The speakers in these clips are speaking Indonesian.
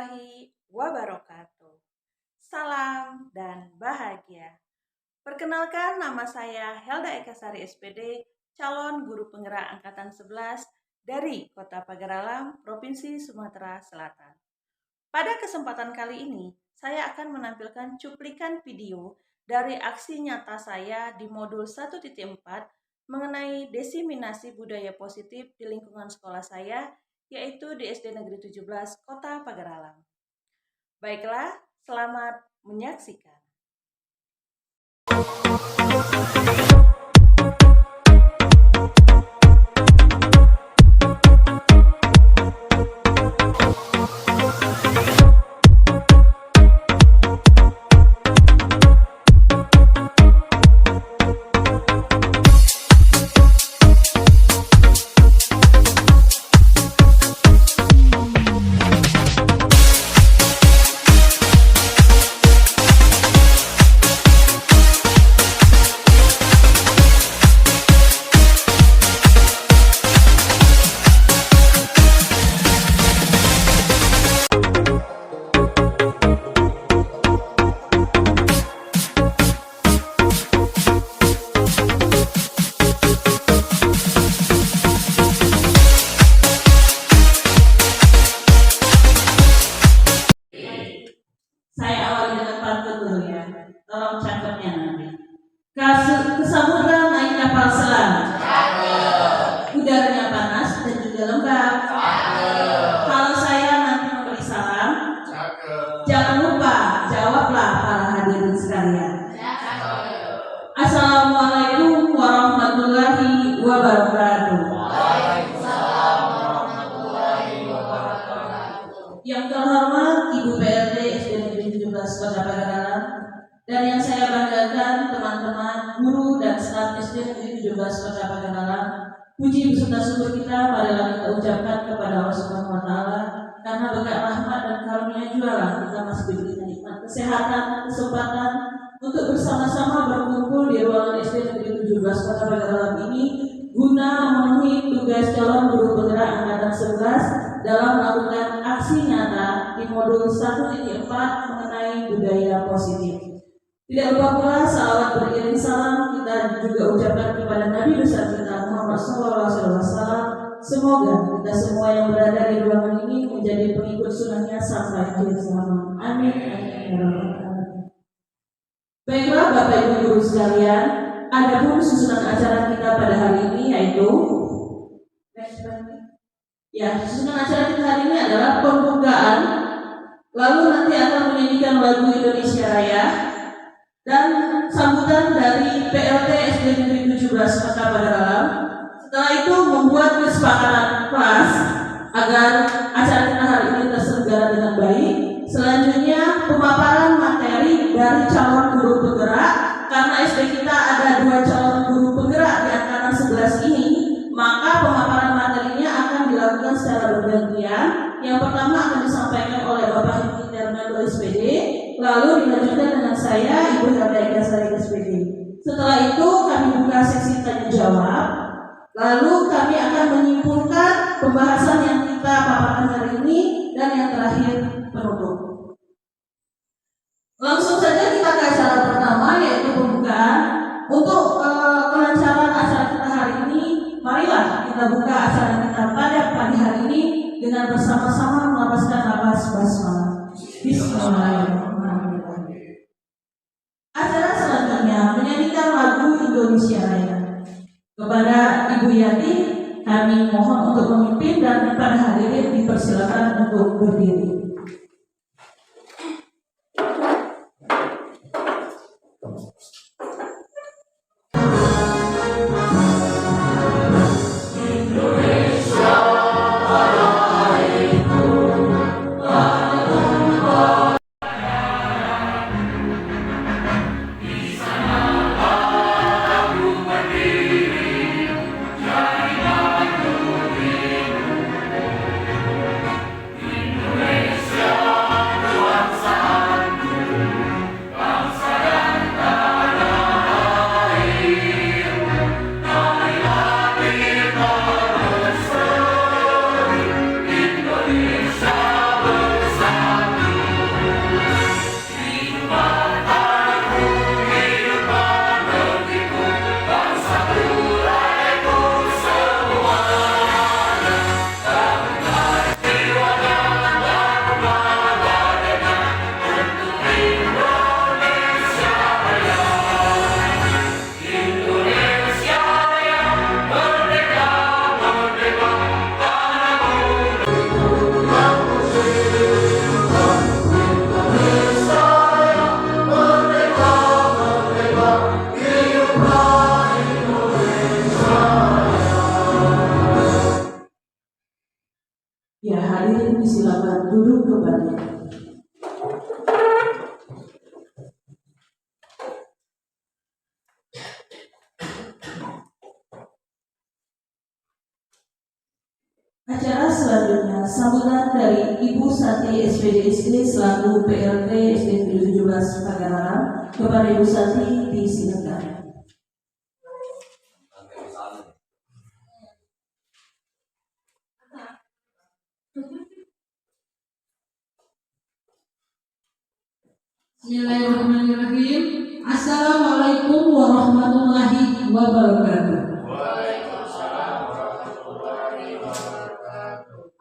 warahmatullahi wabarakatuh. Salam dan bahagia. Perkenalkan, nama saya Helda Ekasari SPD, calon guru penggerak angkatan 11 dari Kota Pagaralam, Provinsi Sumatera Selatan. Pada kesempatan kali ini, saya akan menampilkan cuplikan video dari aksi nyata saya di modul 1.4 mengenai diseminasi budaya positif di lingkungan sekolah saya, yaitu di SD Negeri 17 Kota Pagaralam. Baiklah, selamat menyaksikan. Saya awali dengan pantun dulu ya, tolong catatnya nanti. Kesamudra naik kapal selam, udaranya panas dan juga lembab. Kalau saya nanti memberi salam, jangan lupa jawablah para hadirin sekalian. Assalamualaikum warahmatullahi wabarakatuh. Yang terhormat Ibu PRT SD Negeri 17 Kota Pagaralam, dan yang saya banggakan teman-teman guru dan staf SD Negeri 17 Kota Pagaralam, puji beserta syukur kita marilah kita ucapkan kepada Allah Subhanahu wa taala, karena berkat rahmat dan karunia jualah kita masih diberikan nikmat kesehatan dan kesempatan untuk bersama-sama berkumpul di ruangan SD Negeri 17 Kota Pagaralam ini guna memenuhi tugas calon guru penggerak angkatan 11 dalam melakukan aksi nyata di modul 1.4 mengenai budaya positif. Tidak lupa pula salawat beriring salam kita juga ucapkan kepada Nabi besar kita Muhammad SAW. Semoga kita semua yang berada di ruangan ini menjadi pengikut sunnahnya sampai akhir zaman. Amin. Baiklah Bapak Ibu guru sekalian, adapun susunan acara kita pada hari ini yaitu susunan acara kita hari ini adalah pembukaan, lalu nanti akan menyanyikan lagu Indonesia Raya, dan sambutan dari PLT SD Negeri 17 Kota Pagaralam. Setelah itu membuat kesepakatan kelas agar acara kita hari ini terselenggara dengan baik. Selanjutnya pemaparan materi dari calon guru penggerak, karena SD kita ada 2 calon guru penggerak di angkatan 11 ini, maka pemaparan materinya akan dilakukan secara bergantian. Yang pertama akan disampaikan oleh Bapak Hedi Darmando SPD, lalu dilanjutkan dengan saya, Ibu Helda Ekasari SPD. Setelah itu kami buka seksi tanya jawab, lalu kami akan menyimpulkan pembahasan yang kita paparkan hari ini, dan yang terakhir penutup. Langsung saja kita ke acara pertama, yaitu pembukaan. Untuk kelancaran acara kita hari ini, marilah kita buka acara kita pada pagi hari ini dengan bersama-sama melapaskan nafas basmalah. Bismillahirrahmanirrahim. Acara selanjutnya menyanyikan lagu Indonesia Raya. Kepada Ibu Yati kami mohon untuk memimpin, dan para hadirin dipersilakan untuk berdiri. Indonesia silakan duduk kembali. Acara selanjutnya sambutan dari Ibu Sati SPDSD selaku PLT SD 17 Pagararan. Kepada Ibu Sati disilakan. Bismillahirrahmanirrahim. Assalamualaikum warahmatullahi wabarakatuh.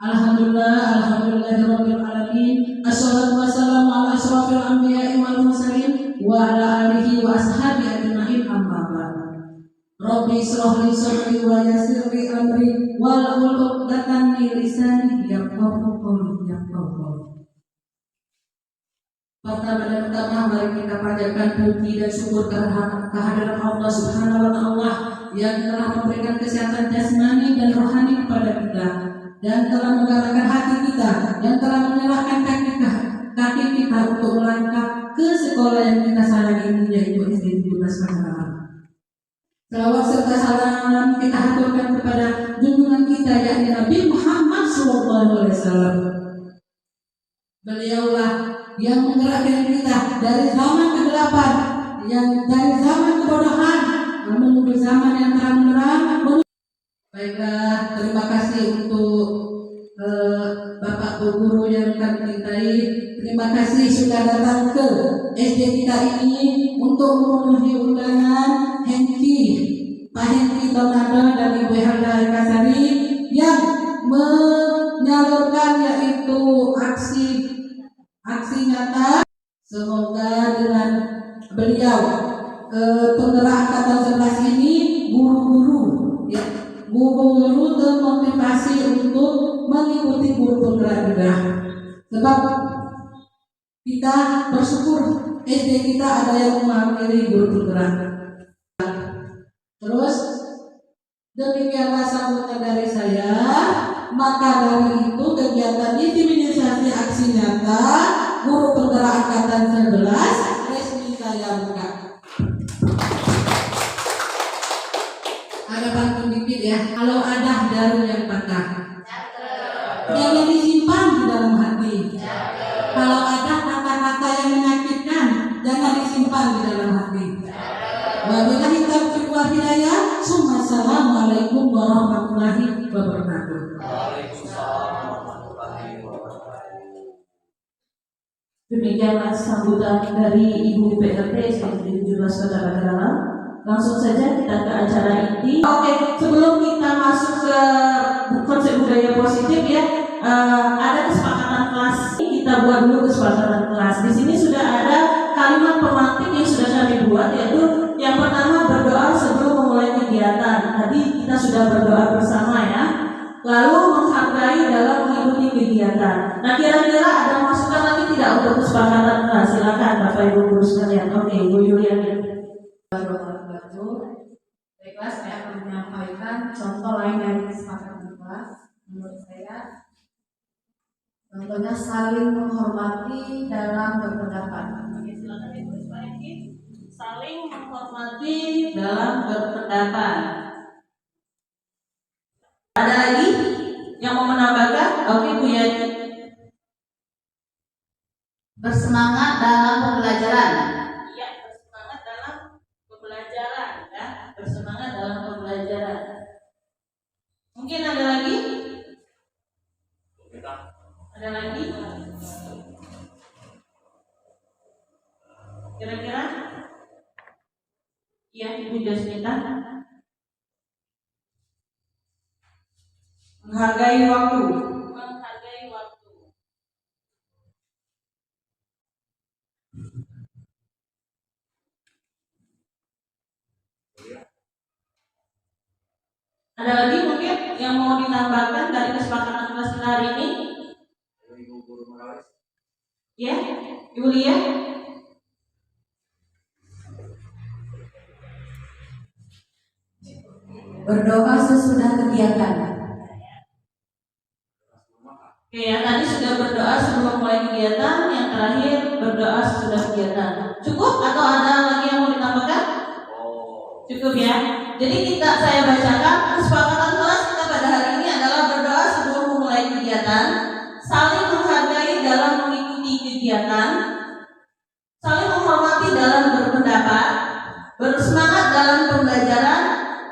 Alhamdulillahirabbil alamin. Assalatu wassalamu ala asyrafil anbiya'i wal mursalin wa ala alihi wa ashabihi ajmain, amma ba'd. Rabbi shrah li sadri wa yassir li amri wahlul 'uqdatam min lisani yafqahu qawli. Pertama dan utama, mari kita panjatkan puji dan syukur kehadiran Allah Subhanahu wa Ta'ala yang telah memberikan kesehatan jasmani dan rohani kepada kita, dan telah menggerakkan hati kita, yang telah menyerahkan kaki kita untuk melangkah ke sekolah yang kita sayangi ini, yaitu SD 17 Pagararan. Selawat serta salam kita haturkan kepada junjungan kita, yakni Nabi Muhammad SAW. Beliaulah yang menggerakkan kita dari zaman kegelapan, yang dari zaman kebodohan menuju zaman yang terang-terang. Baiklah, terima kasih untuk Bapak Guru yang kami cintai. Terima kasih sudah datang ke SD kita ini untuk memenuhi undangan Pak Hengki Tornado dan Ibu Helda Kasari yang menyalurkan yaitu aksi nyata. Semoga dengan beliau penggerak angkatan 11 ini guru-guru termotivasi untuk mengikuti guru penggerak juga. Sebab kita bersyukur SD kita ada yang memilih guru penggerak. Terus demikianlah sambutan dari saya. Maka dari itu kegiatan intimidasi aksi nyata guru penggerak angkatan 11 resmi saya buka. Ada bantu dikit ya. Kalau ada jarum yang patah, jangan disimpan di dalam hati. Kalau ada kata-kata yang menyakitkan, jangan disimpan di dalam hati. Wabillahi taufiq wal hidayah. Assalamualaikum warahmatullahi wabarakatuh. Demikianlah sambutan dari Ibu PLT SD 17 Kota Pagararan. Langsung saja kita ke acara inti. Oke, sebelum kita masuk ke konsep budaya positif ya, ada kesepakatan kelas. Kita buat dulu kesepakatan kelas. Di sini sudah ada kalimat pemantik yang sudah kami buat, yaitu yang pertama berdoa sebelum memulai kegiatan. Tadi kita sudah berdoa bersama ya. Lalu menghargai dalam mengikuti kegiatan. Nah, kira-kira ada masukan lagi tidak untuk kesepakatan kelas? Silakan Bapak Ibu guru sekalian. Oke, Ibu Yuliani. Baiklah, saya akan menyampaikan contoh lain dari kesepakatan kelas. Menurut saya, contohnya saling menghormati dalam berpendapat. Silakan Ibu saling menghormati dalam berpendapat. Ada lagi yang mau menambahkan? Oke, Bu Yani. Bersemangat dalam pembelajaran. Iya, bersemangat dalam pembelajaran ya. Bersemangat dalam pembelajaran. Mungkin ada lagi? Ada lagi? Kira-kira? Iya, Ibu Jasmita. Menghargai waktu. Menghargai waktu. Ada lagi mungkin yang mau ditambahkan dari kesepakatan kelas kita hari ini? Ibu Guru Moralis. Ya, Ibu Lia. Berdoa sesudah kegiatan. Oke ya, tadi sudah berdoa sebelum mulai kegiatan, yang terakhir berdoa sesudah kegiatan. Cukup atau ada lagi yang mau ditambahkan? Cukup ya. Jadi saya bacakan kesepakatan kelas kita pada hari ini adalah berdoa sebelum memulai kegiatan, saling menghargai dalam mengikuti kegiatan, saling menghormati dalam berpendapat, bersemangat dalam pembelajaran,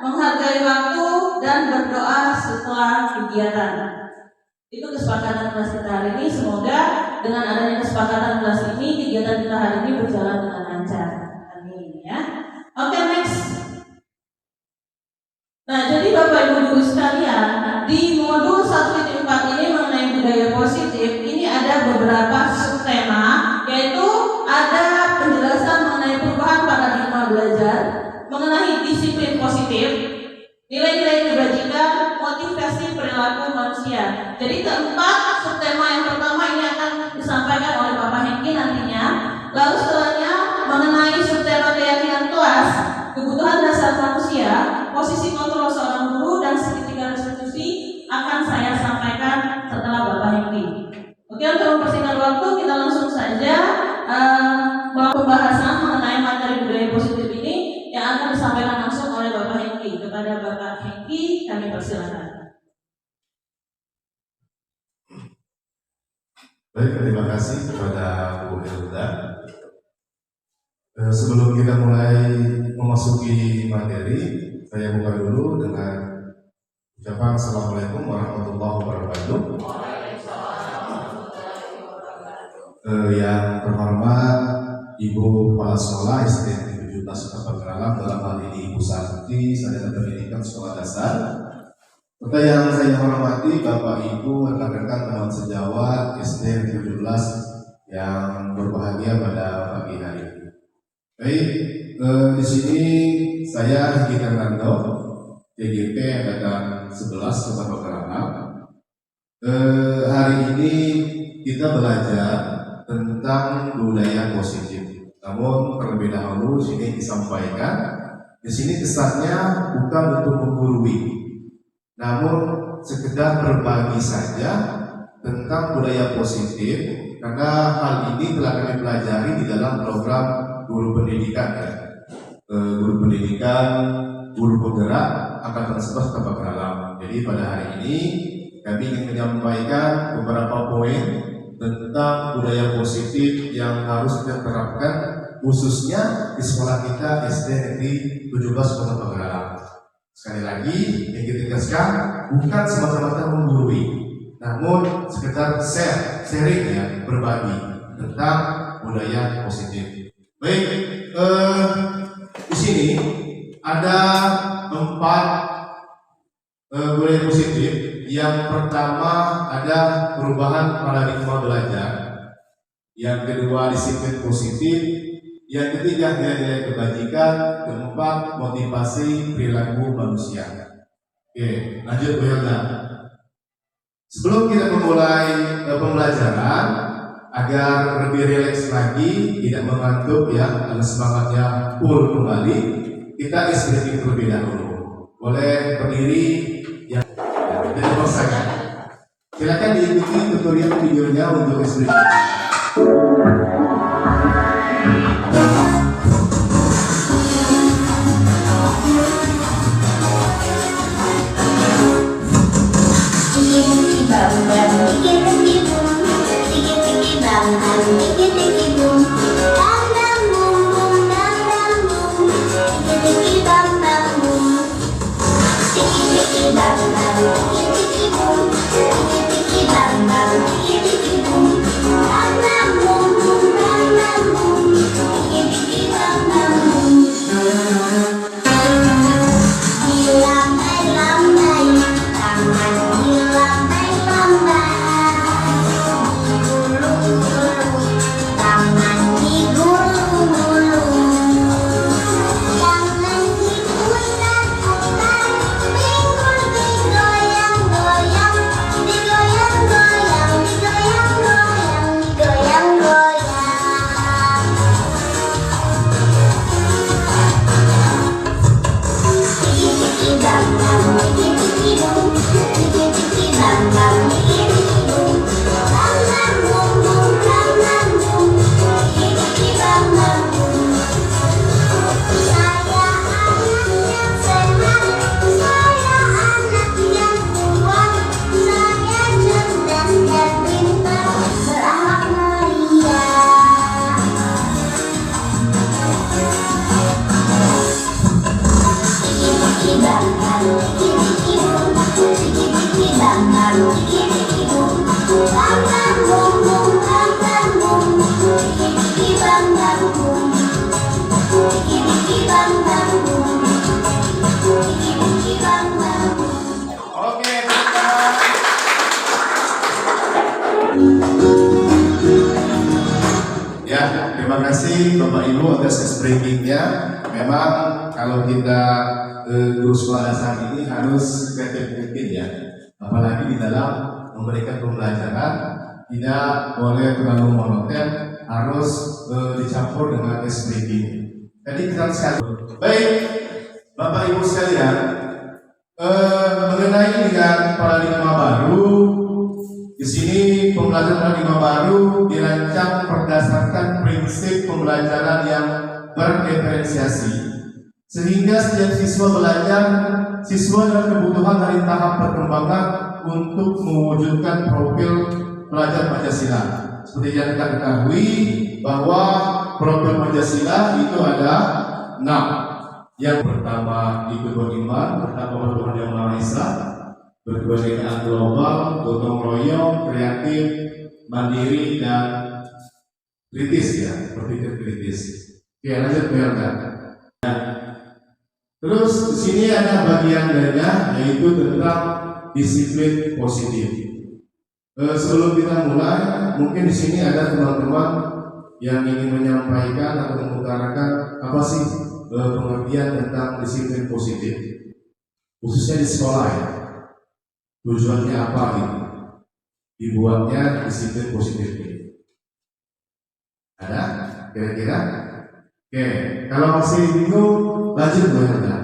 menghargai waktu, dan berdoa setelah kegiatan. Itu kesepakatan kelas kita hari ini. Semoga dengan adanya kesepakatan kelas ini, kegiatan kita hari ini berjalan dengan lancar. Amin ya. Oke, next. Nah, jadi Bapak Ibu Guru sekalian, di modul 1.4 ini mengenai budaya positif, ini ada beberapa subtema, yaitu ada penjelasan mengenai perubahan paradigma belajar, mengenai disiplin positif, nilai-nilai kebajikan, motivasi perilaku manusia. Jadi keempat subtema yang pertama ini akan disampaikan oleh Bapak Hengki nantinya. Lalu setelahnya mengenai subtema keyakinan kelas, kebutuhan dasar manusia, posisi kontrol seorang guru, dan segitiga restitusi akan saya sampaikan setelah Bapak Hengki. Oke, untuk mempersingkat waktu kita langsung saja pembahasan mengenai materi budaya positif ini yang akan disampaikan langsung oleh Bapak Hengki. Kepada Bapak Hengki kami persilakan. Baik, terima kasih kepada Bu Hilda. Sebelum kita mulai memasuki materi, saya buka dulu dengan ucapan Assalamualaikum warahmatullahi wabarakatuh. Yang terhormat Ibu Kepala Sekolah SD 17 Kota Pengalaman, dalam hal ini Ibu Santi, Sarjana Pendidikan Sekolah Dasar. Serta yang saya hormati Bapak Ibu rekan-rekan teman sejawat SD 17 yang berbahagia pada pagi hari ini. Baik, di sini saya Hengki Fernando, TGP Angkatan 11 Kota Pengalaman. Hari ini kita belajar tentang budaya positif. Namun terlebih dahulu sini disampaikan, di sini kesannya bukan untuk menggurui, namun sekedar berbagi saja tentang budaya positif, karena hal ini telah kami pelajari di dalam program guru pendidikan ya. Guru pendidikan, guru penggerak Angkatan 11 Kota Pengalaman. Jadi pada hari ini kami ingin menyampaikan beberapa poin tentang budaya positif yang harus kita terapkan khususnya di sekolah kita SD Negeri 17 Kota Pengalaman. Sekali lagi yang kita tegaskan bukan semata-mata menggurui, namun sekedar sharing ya, berbagi tentang budaya positif. Baik, di sini ada 4 budaya positif. Yang pertama ada perubahan paradigma belajar, yang kedua disiplin positif, yang ketiga nilai-nilai kebajikan, keempat motivasi perilaku manusia. Oke, lanjut Bu Hilda. Sebelum kita memulai pembelajaran, agar lebih rileks lagi, tidak mengantuk ya, dan semangatnya full kembali, kita istirahat terlebih dahulu. Boleh berdiri yang dipersilakan. Silakan diikuti tutorial videonya untuk istirahat. Bang bang, Oke, ya, terima kasih Bapak Ibu atas breakingnya. Memang kalau kita guru sekolah dasar ini harus kreatif mungkin ya, apalagi di dalam memberikan pembelajaran tidak boleh terlalu monoton, harus dicampur dengan breaking. Jadi kita sekali. Baik, Bapak Ibu sekalian, mengenai dengan paradigma baru, di sini pembelajaran paradigma baru dirancang berdasarkan prinsip pembelajaran yang berdiferensiasi, sehingga setiap siswa belajar siswa dalam kebutuhan dari tahap perkembangan untuk mewujudkan profil pelajar Pancasila. Seperti yang kita ketahui bahwa profil Pancasila itu ada 6. Yang pertama itu beriman, pertama Tuhan Yang Maha Esa, berkebangsaan global, gotong royong, kreatif, mandiri dan kritis ya, berpikir kritis. Oke, lanjut biarkan. Terus di sini ada bagian lainnya yaitu tentang disiplin positif. Sebelum kita mulai, mungkin di sini ada teman-teman yang ingin menyampaikan atau mengutarakan apa sih pengertian tentang disiplin positif, khususnya di sekolah ya. Tujuannya apa gitu? Dibuatnya disiplin positif ini. Ada? Kira-kira? Oke, kalau masih bingung, lanjut Bu Herda.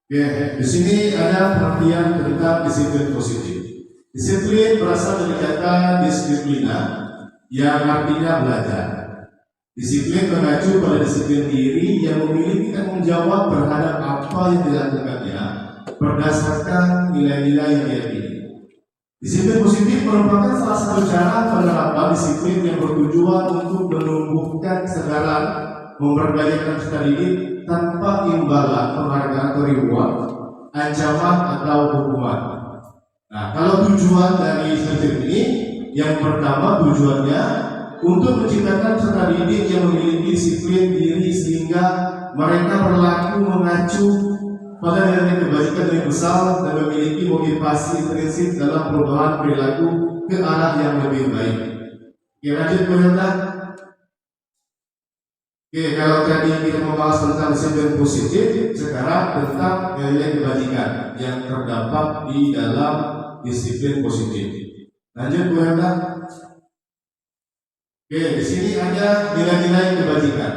Oke, di sini ada pengertian tentang disiplin positif. Disiplin berasal dari kata disiplina yang artinya belajar. Disiplin mengacu pada disiplin diri yang memiliki tanggung jawab terhadap apa yang dilakukannya berdasarkan nilai-nilai yang diyakini. Disiplin positif merupakan salah satu cara penerapan disiplin yang bertujuan untuk menumbuhkan kesadaran, memperdayakan peserta didik tanpa imbalan, penghargaan atau reward, ancaman atau hukuman. Nah, kalau tujuan dari disiplin ini, yang pertama tujuannya untuk menciptakan peserta didik yang memiliki disiplin diri sehingga mereka berlaku mengacu pada nilai kebajikan yang besar dan memiliki motivasi prinsip dalam perubahan perilaku ke arah yang lebih baik. Oke, lanjut Bu Herda. Oke, kalau tadi kita membahas tentang disiplin positif, sekarang tentang nilai kebajikan yang terdapat di dalam disiplin positif. Lanjut Bu Herda. Oke, di sini ada nilai-nilai kebajikan.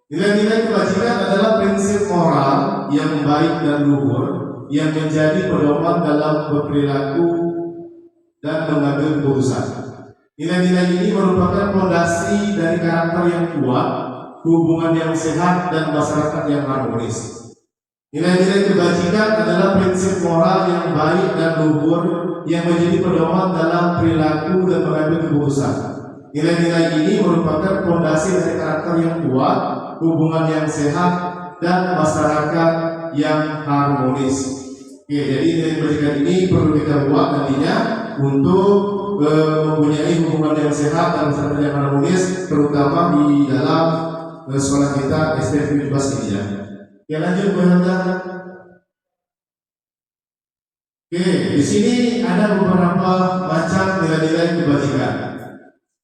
Nilai-nilai kebajikan adalah prinsip moral yang baik dan luhur yang menjadi pedoman dalam berperilaku dan mengambil keputusan. Nilai-nilai ini merupakan fondasi dari karakter yang kuat, hubungan yang sehat, dan masyarakat yang harmonis. Nilai-nilai kebajikan adalah prinsip moral yang baik dan luhur yang menjadi pedoman dalam perilaku dan mengambil keputusan. Nilai-nilai ini merupakan fondasi dari karakter yang kuat, hubungan yang sehat, dan masyarakat yang harmonis. Oke, jadi nilai kebajikan ini perlu kita buat nantinya untuk mempunyai hubungan yang sehat dan masyarakat yang harmonis, terutama di dalam sekolah kita SD 17 ini ya. Oke, lanjut Bu Herda. Oke, di sini ada beberapa macam nilai-nilai kebajikan.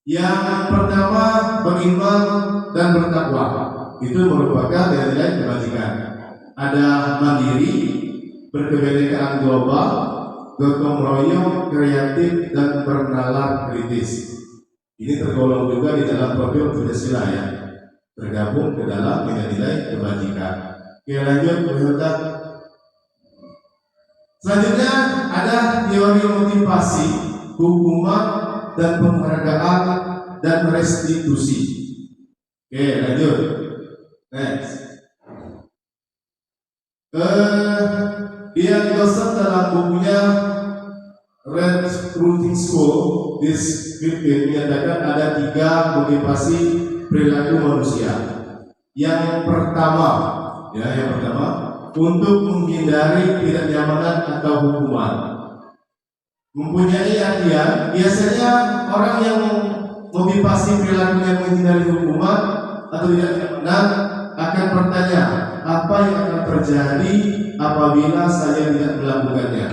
Yang pertama, beriman dan bertakwa. Itu merupakan nilai-nilai kebajikan. Ada mandiri, berkebinekaan global, gotong royong, kreatif, dan bernalar kritis. Ini tergolong juga di dalam profil Pancasila ya, tergabung ke dalam nilai-nilai kebajikan. Oke, lanjut Bu Herda. Selanjutnya ada teori motivasi, hukuman, dan penghargaan dan restitusi. Oke, lanjut. Next. Dia Joseph dalam bukunya Recruiting School this menyatakan ada 3 motivasi perilaku manusia. Yang pertama, Ya, yang pertama, untuk menghindari ketidaknyamanan atau hukuman. Mempunyai artian, biasanya orang yang motivasi perilakunya menghindari hukuman atau tidak nyamanan akan bertanya, apa yang akan terjadi apabila saya tidak melakukannya?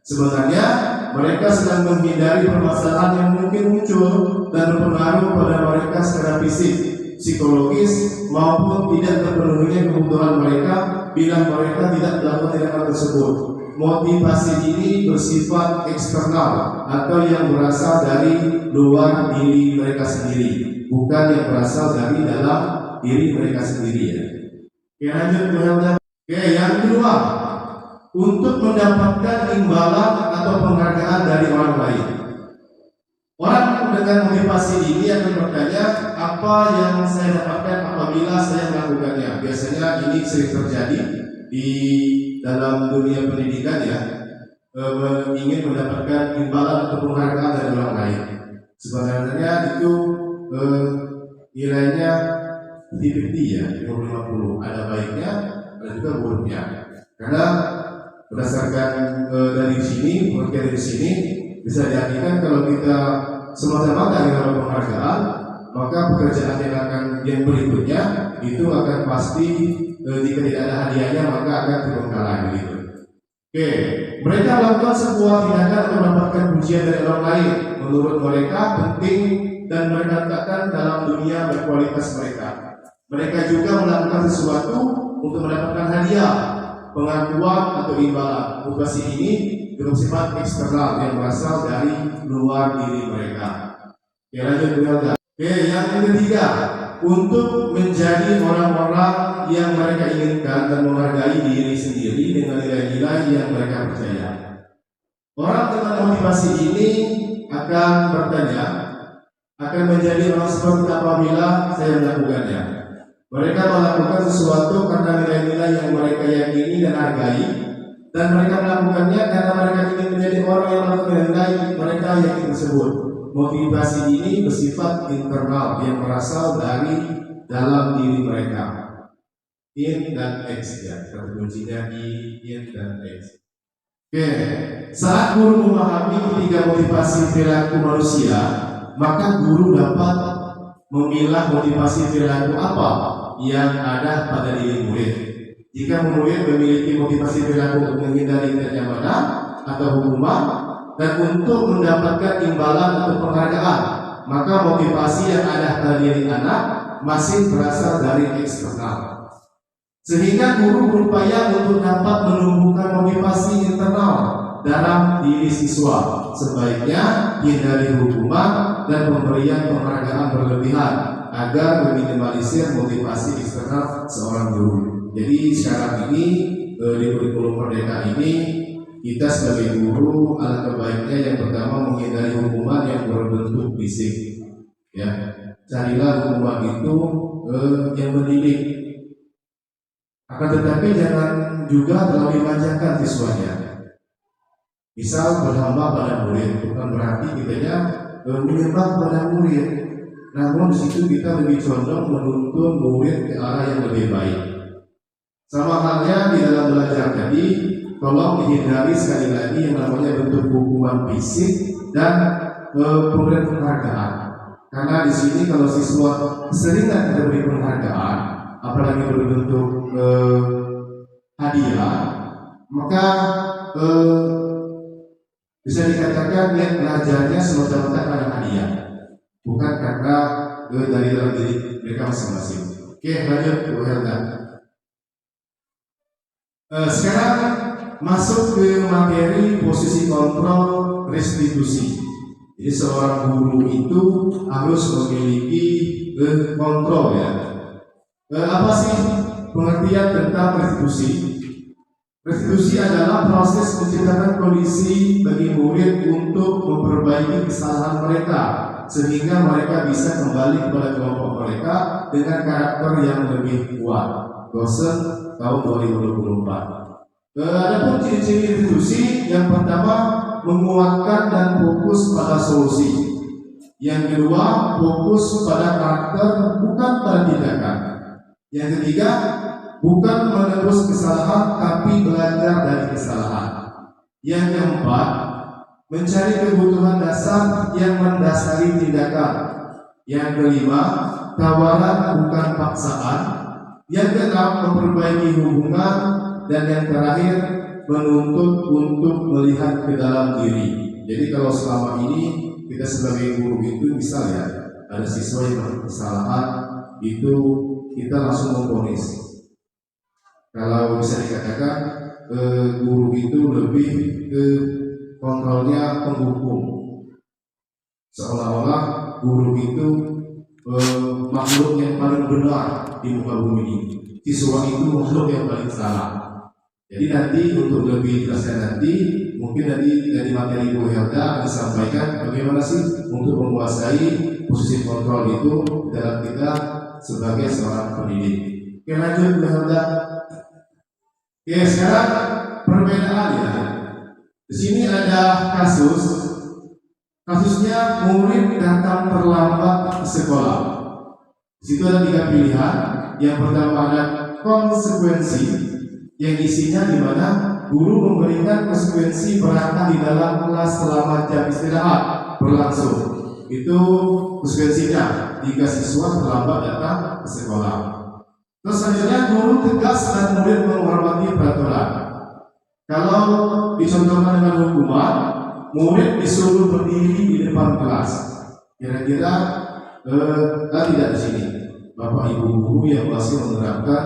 Sebenarnya mereka sedang menghindari permasalahan yang mungkin muncul dan berpengaruh pada mereka secara fisik, psikologis, maupun tidak terpenuhinya kebutuhan mereka bila mereka tidak melakukan tindakan tersebut. Motivasi ini bersifat eksternal atau yang berasal dari luar diri mereka sendiri, bukan yang berasal dari dalam diri mereka sendiri, ya. Oke, lanjut. Oke, yang kedua, untuk mendapatkan imbalan atau penghargaan dari orang lain. Orang dengan motivasi ini akan bertanya, apa yang saya dapatkan apabila saya melakukannya? Biasanya ini sering terjadi di dalam dunia pendidikan, ya, ingin mendapatkan imbalan atau penghargaan dari orang lain. Sebenarnya itu nilainya 50-50, ya, 50-50. Ada baiknya, ada juga buruknya. Karena berdasarkan dari sini, pengertian dari sini bisa diartikan kalau kita semata-mata dengan penghargaan, maka pekerjaan yang berikutnya itu akan pasti jika tidak ada hadiahnya maka akan terbengkalai begitu. Oke, mereka melakukan sebuah tindakan untuk mendapatkan pujian dari orang lain. Menurut mereka penting dan mereka letakkan dalam dunia berkualitas mereka. Mereka juga melakukan sesuatu untuk mendapatkan hadiah, pengakuan atau imbalan. Motivasi ini bersifat eksternal yang berasal dari luar diri mereka. Oke, lanjut. Oke, yang ketiga, untuk menjadi orang-orang yang mereka inginkan dan menghargai diri sendiri dengan nilai-nilai yang mereka percaya. Orang dengan motivasi ini akan bertanya, akan menjadi orang seperti apabila saya melakukannya. Mereka melakukan sesuatu karena nilai-nilai yang mereka yakini dan hargai, dan mereka melakukannya karena mereka ingin menjadi orang yang melakukan nilai mereka yakini tersebut. Motivasi ini bersifat internal yang berasal dari dalam diri mereka. In dan X, ya, kata kuncinya in dan X. Oke, saat guru memahami tiga motivasi perilaku manusia, maka guru dapat memilah motivasi perilaku apa yang ada pada diri murid. Jika murid memiliki motivasi perilaku untuk menghindari ketidaknyamanan atau hukuman dan untuk mendapatkan imbalan atau penghargaan, maka motivasi yang ada pada diri anak masih berasal dari eksternal. Sehingga guru berupaya untuk dapat menumbuhkan motivasi internal dalam diri siswa. Sebaiknya hindari hukuman dan pemberian penghargaan berlebihan agar meminimalisir motivasi eksternal seorang guru. Jadi sekarang ini di kurikulum Merdeka ini kita sebagai guru alangkah baiknya yang pertama menghindari hukuman yang berbentuk fisik. Ya, carilah hukuman itu yang mendidik. Akan tetapi jangan juga terlalu dimanjakan siswanya. Misal berhamba pada murid, bukan berarti kitanya menyembah pada murid. Namun di situ kita lebih condong menuntun murid ke arah yang lebih baik. Sama halnya di dalam belajar tadi, tolong dihindari sekali lagi yang namanya bentuk hukuman fisik dan pemberian penghargaan. Karena di sini kalau siswa seringan kita beri penghargaan, apalagi berbentuk hadiah, maka bisa dikatakan niat belajarnya semata-mata karena hadiah, bukan karena dari dalam diri mereka masing-masing. Oke, lanjut Bu Helga. Sekarang masuk ke materi posisi kontrol restitusi. Jadi seorang guru itu harus memiliki kontrol, ya. Apa sih pengertian tentang restitusi? Restitusi adalah proses menciptakan kondisi bagi murid untuk memperbaiki kesalahan mereka sehingga mereka bisa kembali kepada kelompok mereka dengan karakter yang lebih kuat. Dosen tahun 2024. Adapun ciri-ciri restitusi, yang pertama menguatkan dan fokus pada solusi. Yang kedua, fokus pada karakter bukan pada tindakan. Yang ketiga, bukan menebus kesalahan tapi belajar dari kesalahan. Yang keempat, mencari kebutuhan dasar yang mendasari tindakan. Yang kelima, tawaran bukan paksaan. Yang keenam, memperbaiki hubungan. Dan yang terakhir, menuntut untuk melihat ke dalam diri. Jadi kalau selama ini kita sebagai guru itu misal ya, ada siswa yang melakukan kesalahan, itu kita langsung memvonis. Kalau bisa dikatakan guru itu lebih ke kontrolnya penghukum, seolah-olah guru itu makhluk yang paling benar di muka bumi ini, siswa itu makhluk yang paling salah. Jadi nanti untuk lebih jelasnya nanti mungkin nanti dari materi Bu Helda akan disampaikan bagaimana sih untuk menguasai posisi kontrol itu dalam kita sebagai seorang pendidik. Oke, lanjut Bu Helda. Oke, sekarang perbedaan ya. Di sini ada kasusnya murid datang terlambat ke sekolah. Di situ ada 3 pilihan. Yang pertama ada konsekuensi, yang isinya di mana guru memberikan konsekuensi berangkat di dalam kelas selama jam istirahat berlangsung. Itu konsekuensinya jika siswa terlambat datang ke sekolah. Terus selanjutnya guru tegas dan murid menghormati peraturan. Kalau dicontohkan dengan hukuman, murid disuruh berdiri di depan kelas. Kira-kira tidak di sini Bapak Ibu guru yang masih menerapkan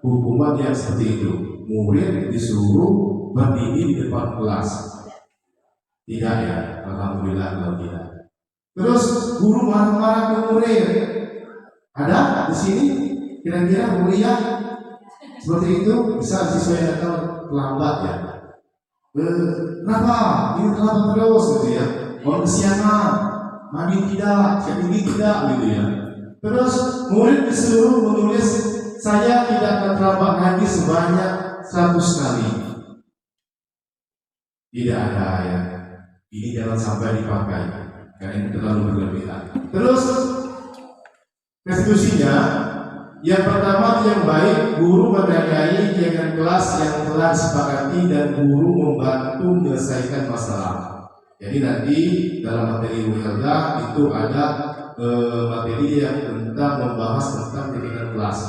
hukuman yang seperti itu. Murid disuruh berdiri di depan kelas. Tidak ya, alhamdulillah kalau tidak. Terus guru marah-marah ke murid. Ada di sini kira-kira mulia seperti itu? Bisa siswa yang datang terlambat ya. Kenapa? Ini terlambat terus gitu ya. Mau kesiangan, mandi tidak, ini tidak gitu ya. Terus murid disuruh menulis saya tidak akan terlambat lagi sebanyak 100 kali. Tidak ada ya. Ini jangan sampai dipakai karena ini terlalu berlebihan. Terus restitusinya, yang pertama yang baik, guru menanyai dengan kelas yang telah disepakati dan guru membantu menyelesaikan masalah. Jadi nanti dalam materi Bu Helda itu ada materi yang tentang membahas tentang pendidikan kelas.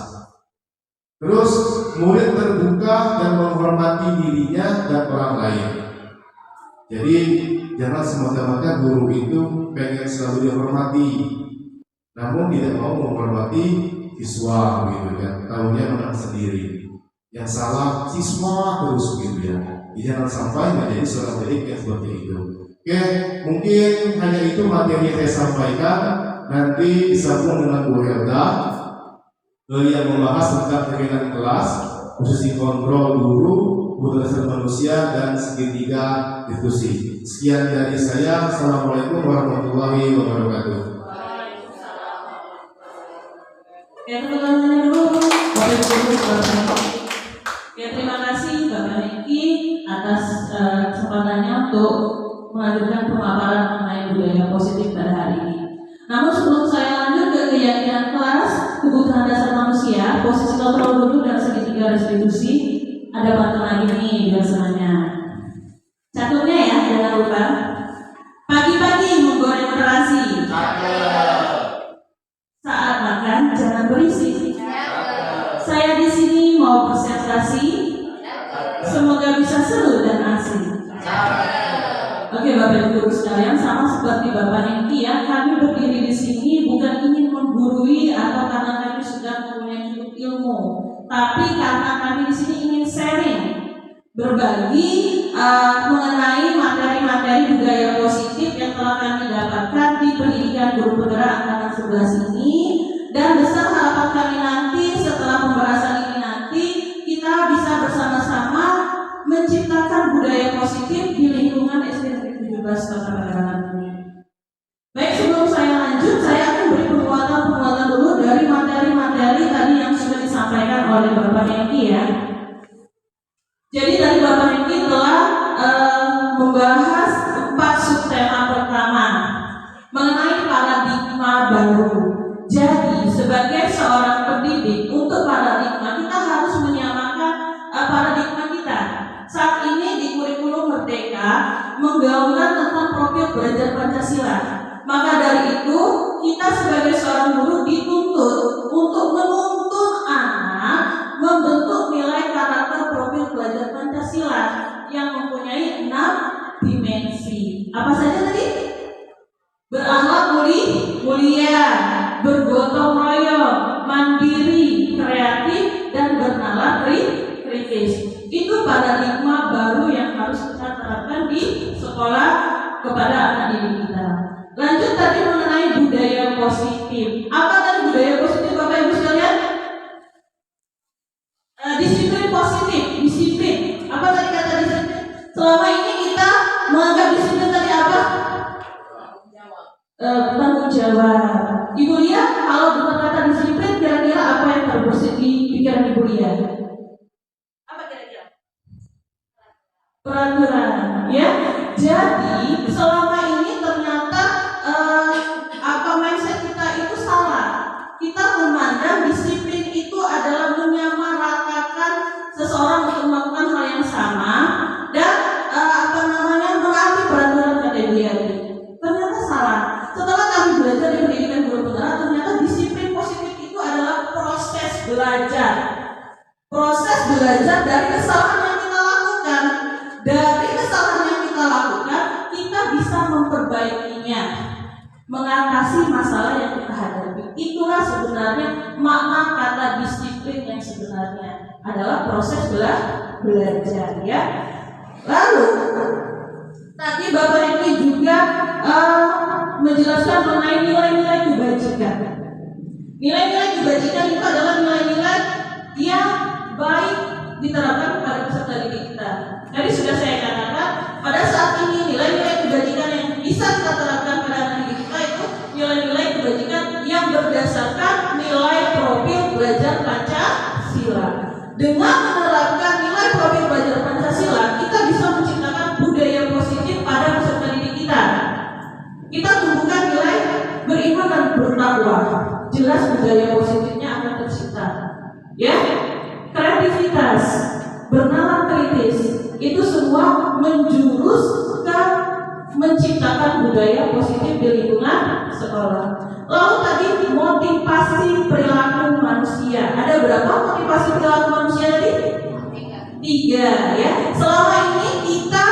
Terus murid terbuka dan menghormati dirinya dan orang lain. Jadi jangan semata-mata guru itu pengen selalu dihormati, namun tidak mau menghormati siswa gitu kan. Tahunya menang sendiri. Yang salah siswa terus gitu ya. Jangan sampai menjadi seorang pendidik yang seperti itu. Oke, mungkin hanya itu materi yang saya sampaikan. Nanti disambung dengan Bu Helda yang membahas tentang pendidikan kelas, posisi kontrol guru, kebutuhan dasar manusia, dan segitiga diskusi. Sekian dari saya. Assalamualaikum warahmatullahi wabarakatuh. Ya, teman-teman dulu, ya, terima kasih Bapak Niki atas kesempatannya untuk menghadirkan pemaparan mengenai budaya positif pada hari ini. Namun sebelum saya lanjut ke keyakinan kelas, kebutuhan dasar manusia, posisi kontrol guru dan segitiga restitusi, ada bantuan lagi nih biasanya. Caturnya ya, jangan lupa. Pagi-pagi menggoreng terasi. Saat makan jangan berisik. Saya di sini mau presentasi. Semoga bisa seru dan asik. Oke, Bapak Ibu guru sekalian, sama seperti Bapak Niki ya, kami berdiri di sini bukan ingin menggurui atau karena kami sudah mempunyai cukup ilmu, tapi karena kami di sini ingin sharing, berbagi mengenai materi-materi budaya positif yang telah kami dapatkan di pendidikan guru penggerak angkatan 11 ini, dan besar harapan kami nanti setelah pembahasan ini nanti kita bisa bersama-sama menciptakan budaya positif di lingkungan SD Negeri 17 Kota Padang ini. Baik, sebelum saya lanjut, saya akan beri penguatan dulu dari materi-materi tadi yang sudah disampaikan oleh Bapak Niki ya. Jadi dari Bapak Niki telah membahas 4 subtema pertama mengenai paradigma baru. Jadi sebagai seorang pendidik, untuk paradigma kita harus Pancasila yang mempunyai 6 dimensi. Apa saja tadi? Berakhlak mulia, bergotong royong, mandiri, kreatif, dan bernalar kritis. Itu paradigma baru yang harus kita terapkan di sekolah kepada anak didik kita. Lanjut tadi mengenai budaya positif. Apa tadi budaya positif, Bapak Ibu sekalian? Disiplin positif, disiplin. Apa tadi kata disiplin? Selama ini kita menganggap disiplin tadi apa? Tanggung jawab. Ibu Lia, kalau berkata disiplin, kira-kira apa yang terbersih di pikiran Ibu Lia? Apa kira-kira? Peraturan, ya. Jadi selama ini ternyata mindset kita itu salah. Kita memandang disiplin itu adalah menyamaratakan seseorang untuk melakukan hal yang sama dan menaati peraturan kata Ibu Lia. Ternyata salah. Setelah kami belajar di pendidikan guru penggerak, ternyata disiplin positif itu adalah proses belajar. Proses belajar dari kesalahan yang kita lakukan. Dari kesalahan yang kita lakukan, kita bisa memperbaikinya, mengatasi masalah yang kita hadapi. Itulah sebenarnya makna kata disiplin yang sebenarnya adalah proses belajar, ya. Lalu tadi Bapak Ibu juga menjelaskan mengenai nilai-nilai kebajikan. Nilai-nilai kebajikan itu adalah nilai-nilai yang baik diterapkan kepada peserta didik kita. Tadi sudah saya katakan, pada saat ini nilai-nilai kebajikan yang bisa kita terapkan pada anak didik kita itu nilai-nilai kebajikan yang berdasarkan nilai profil belajar Pancasila. Dengan menerapkan nilai profil belajar Pancasila, kita bisa menciptakan budaya positif pada peserta didik kita. Kita tumbuhkan nilai beriman dan bertakwa. Jelas budaya positifnya akan tercipta. Ya, kreativitas, bernalar kritis, itu semua menjuruskan menciptakan budaya positif di lingkungan sekolah. Lalu tadi motivasi perilaku manusia. Ada berapa motivasi perilaku manusia tadi? 3, ya. Selama ini kita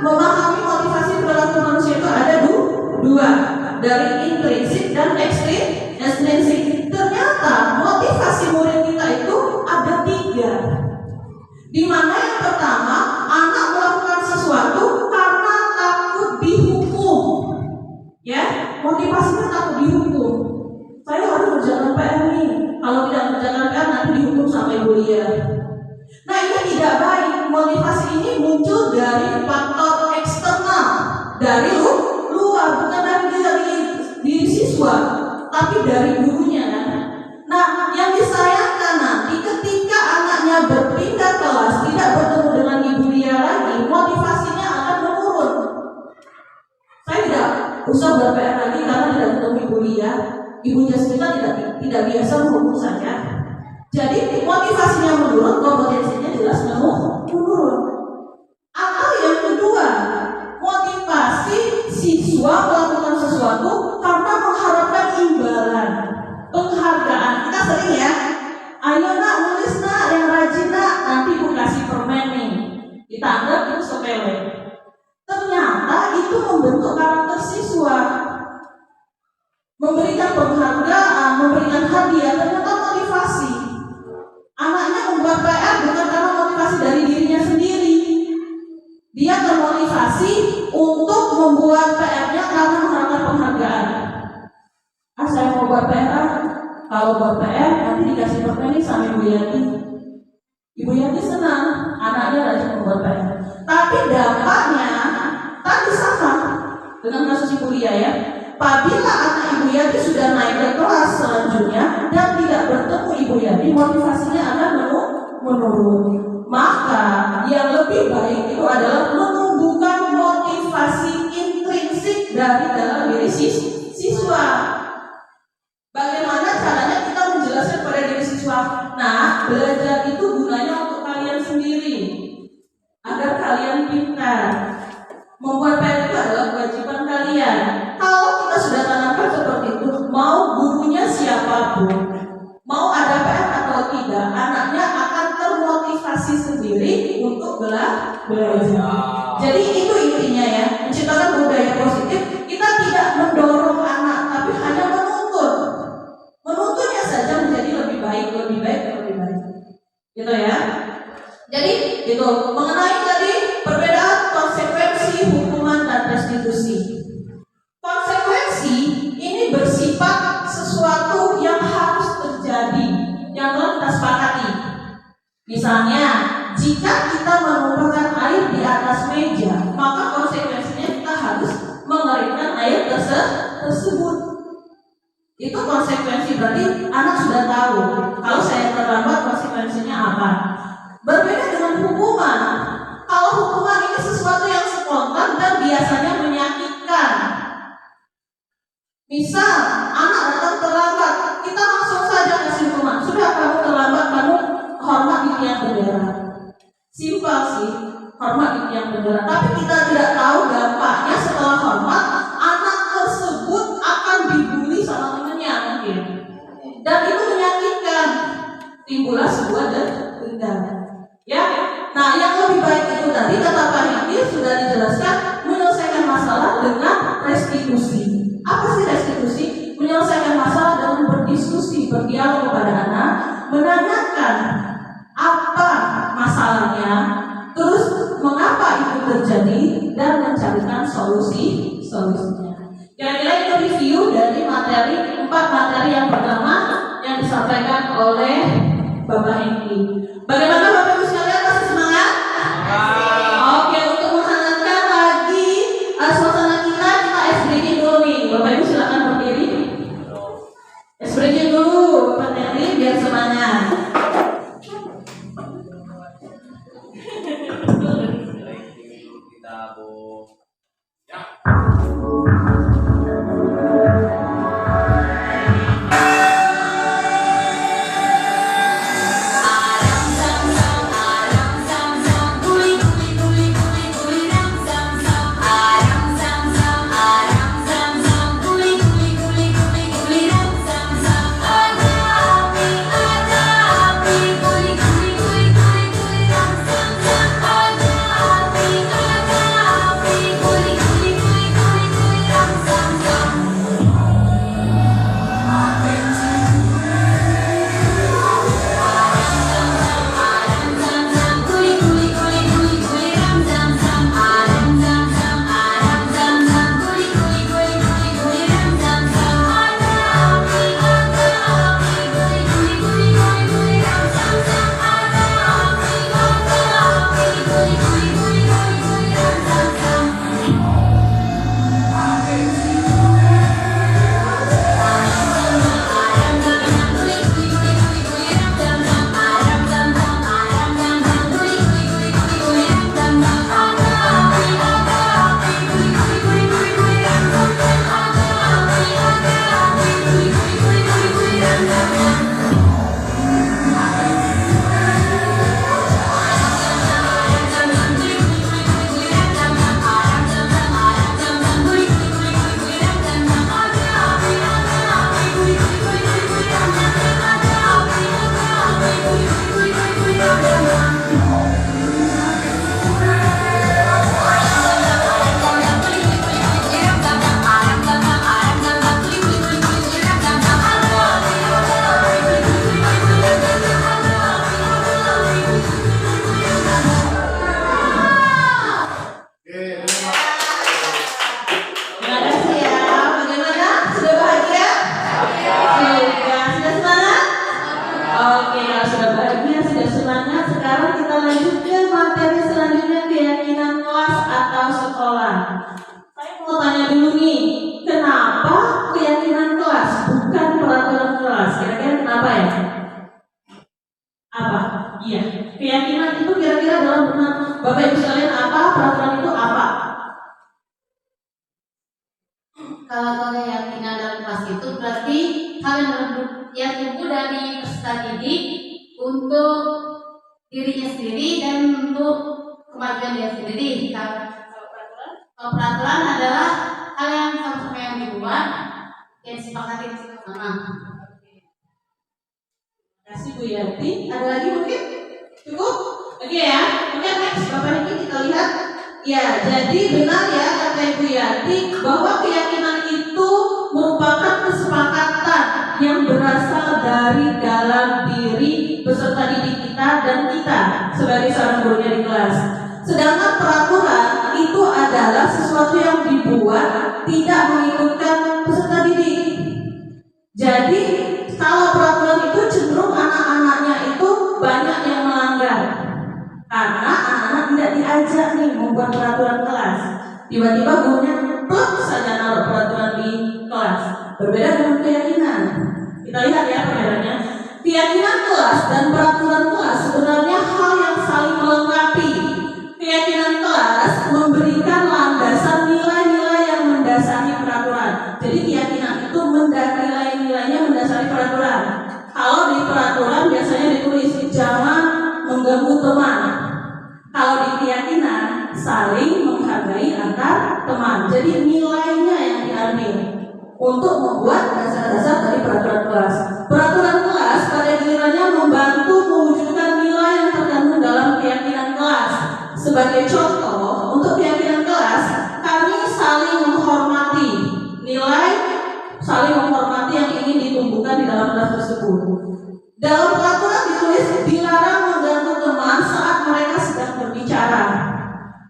memahami motivasi perilaku manusia itu ada 2, dari intrinsik dan ekstrinsik. Ternyata motivasi murid kita itu ada 3. Di mana yang pertama, anak melakukan sesuatu karena takut dihukum. Ya, motivasinya takut dihukum. Saya harus mengerjakan PR nih. Kalau tidak mengerjakan PR nanti dihukum sama Ibu Lia. Nah, ini tidak baik. Motivasi ini muncul dari faktor eksternal, dari luar, bukan dari diri siswa, tapi dari gurunya. Nah, yang disayangkan nanti ketika anaknya berpindah kelas, tidak bertemu dengan Ibu Lia lagi, motivasinya akan menurun. Saya tidak usah ber-PR lagi karena tidak ketemu Ibu Lia. Ibu Jasmina tidak biasa menghukum saya. Jadi motivasinya menurun, kompetensinya jelas menurun. Atau yang kedua, motivasi siswa melakukan sesuatu karena mengharapkan imbalan, penghargaan. Kita sering ya, ayo nak nulis nak, yang rajin nak, nanti aku kasih permen nih. Kita anggap itu sepele. Ternyata itu membentuk karakter siswa, memberikan penghargaan, memberikan hadiah. Ternyata motivasi. Anaknya membuat PR bukan karena motivasi dari dirinya sendiri. Dia termotivasi untuk membuat PR-nya karena mengharapkan penghargaan. Saya mau buat PR, kalau buat PR nanti dikasih permen nih sama Ibu Yati. Ibu Yati senang, anaknya rajin membuat PR. Tapi dampaknya tadi sama dengan kasus Ibu Lia ya. Apabila anak Ibu Yati sudah naik ke kelas selanjutnya dan tidak bertemu Ibu Yati, motivasinya akan menurun. Maka yang lebih baik itu adalah menumbuhkan motivasi intrinsik dari dalam diri siswa. Bagaimana caranya kita menjelaskan pada diri siswa? Nah, belajar itu gunanya untuk kalian sendiri, agar kalian pintar. Membuat PR itu adalah kewajiban kalian. Kalau kita sudah tanamkan seperti itu, mau gurunya siapapun, mau ada PR atau tidak, anaknya akan termotivasi sendiri diri untuk belajar. Jadi itu intinya ya, menciptakan budaya positif. Kita tidak mendorong anak, tapi hanya menuntun. Menuntunnya saja menjadi lebih baik. Gitu ya. Jadi itu mengenai tadi perbedaan konsekuensi, hukuman dan restitusi. Konsekuensi ini bersifat sesuatu yang harus terjadi, yang telah kita sepakati. Misalnya, jika kita menumpahkan air di atas meja, maka konsekuensinya kita harus mengeringkan air tersebut. Itu konsekuensi, berarti anak sudah tahu kalau saya terlambat konsekuensinya apa. Berbeda dengan hukuman. Kalau hukuman ini sesuatu yang spontan dan biasanya menyakitkan. Misal anak datang terlambat, kita langsung saja kasih hukuman. Sudah, kamu terlambat, kamu hormat di tiang bendera. Simpel sih, hormat di tiang bendera. Tapi kita tidak tahu dampaknya setelah hormat, anak tersebut akan dibully sama temannya mungkin. Dan itu menyakitkan. Timbullah sebuah dendam. Ya, nah yang lebih baik itu tadi kata Pak Hikmi sudah dijelaskan, menyelesaikan masalah dengan restitusi. Apa sih restitusi? Menyelesaikan masalah dengan berdiskusi, berdialog kepada anak, menanyakan apa masalahnya, terus mengapa itu terjadi, dan mencarikan solusinya. Kira-kira itu review dari materi 4 materi yang pertama yang disampaikan oleh Bapak Hengki. Bagaimana Bapak Ibu sekalian, masih semangat? Oke, untuk menghangatkan lagi suasana kita SBG dulu nih. Bapak Ibu silakan berdiri. SBG dulu, Bapak Hengki biar semangat. Bapak Ibu sekalian, apa peraturan itu apa? Kalau keyakinan dalam kelas itu berarti hal yang tumbuh dari peserta didik untuk dirinya sendiri dan untuk kemajuan dia sendiri. Kalau peraturan adalah hal yang sama-sama yang dibuat dan disepakati bersama. Terima kasih Bu Yanti. Ada lagi mungkin? Cukup? Oke ya. next, Bapak Niki kita lihat. Ya, jadi benar ya kata Ibu Yanti bahwa keyakinan itu merupakan kesepakatan yang berasal dari dalam diri peserta didik kita dan kita sebagai seorang gurunya di kelas. Sedangkan peraturan itu adalah sesuatu yang dibuat tidak mengikutkan peserta didik. Jadi kalau peraturan itu cenderung anak-anaknya itu banyak yang melanggar karena anak-anak tidak diajak nih membuat peraturan kelas. Tiba-tiba gurunya plek saja naruh peraturan di kelas. Berbeda dengan keyakinan. Kita lihat ya perbedaannya. Keyakinan kelas dan peraturan kelas sebenarnya hal yang saling melengkapi. Keyakinan kelas memberikan landasan nilai-nilai yang mendasari peraturan. Jadi keyakinan itu nilai-nilainya mendasari peraturan. Kalau di peraturan biasanya ditulis jangan mengganggu teman. Kalau di keyakinan saling menghargai antar teman. Jadi nilainya yang diambil untuk membuat dasar-dasar dari peraturan kelas. Peraturan kelas pada gilirannya membantu mewujudkan nilai yang terkandung dalam keyakinan kelas. Sebagai contoh, untuk keyakinan kelas, kami saling menghormati. Nilai saling menghormati yang ingin ditumbuhkan di dalam kelas tersebut. Dalam peraturan ditulis dilarang mengganggu teman saat mereka sedang berbicara.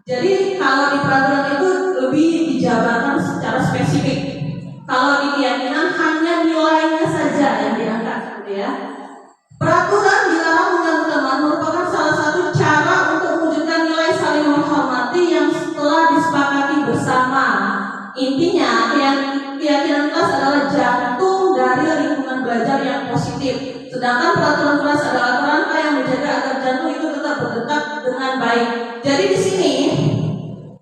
Jadi kalau di peraturan itu lebih dijabarkan secara spesifik. Kalau di keyakinan hanya nilainya saja yang diangkat, gitu ya. Peraturan dilarang mengganggu teman merupakan salah satu cara untuk mewujudkan nilai saling menghormati yang telah disepakati bersama. Intinya, keyakinan kelas adalah jantung dari lingkungan belajar yang positif. Sedangkan peraturan kelas adalah kerangka yang menjaga agar jantung itu tetap berdetak dengan baik. Jadi di sini,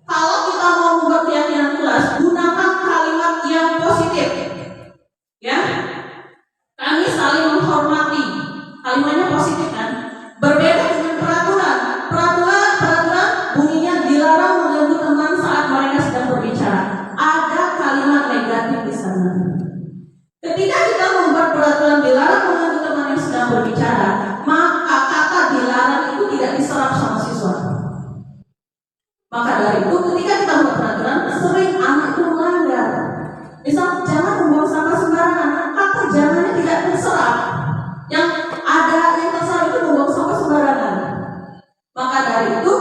kalau kita mau membuat keyakinan kelas, gunakan kalimat yang positif. Ya, kami saling menghormati. Kalimatnya positif kan? Berbeda dengan peraturan. Peraturan bunyinya dilarang mengganggu teman saat mereka sedang berbicara. Ada kalimat negatif di sana. Ketika kita membuat peraturan dilarang mengganggu teman yang sedang berbicara, maka kata dilarang itu tidak diserap sama siswa. Maka dari itu ketika kita membuat peraturan, sering anak itu melanggar. Misal jangan membuang sampah sembarangan, kata jangannya tidak terserap. Yang ada yang terserap itu membuang sampah sembarangan. Maka dari itu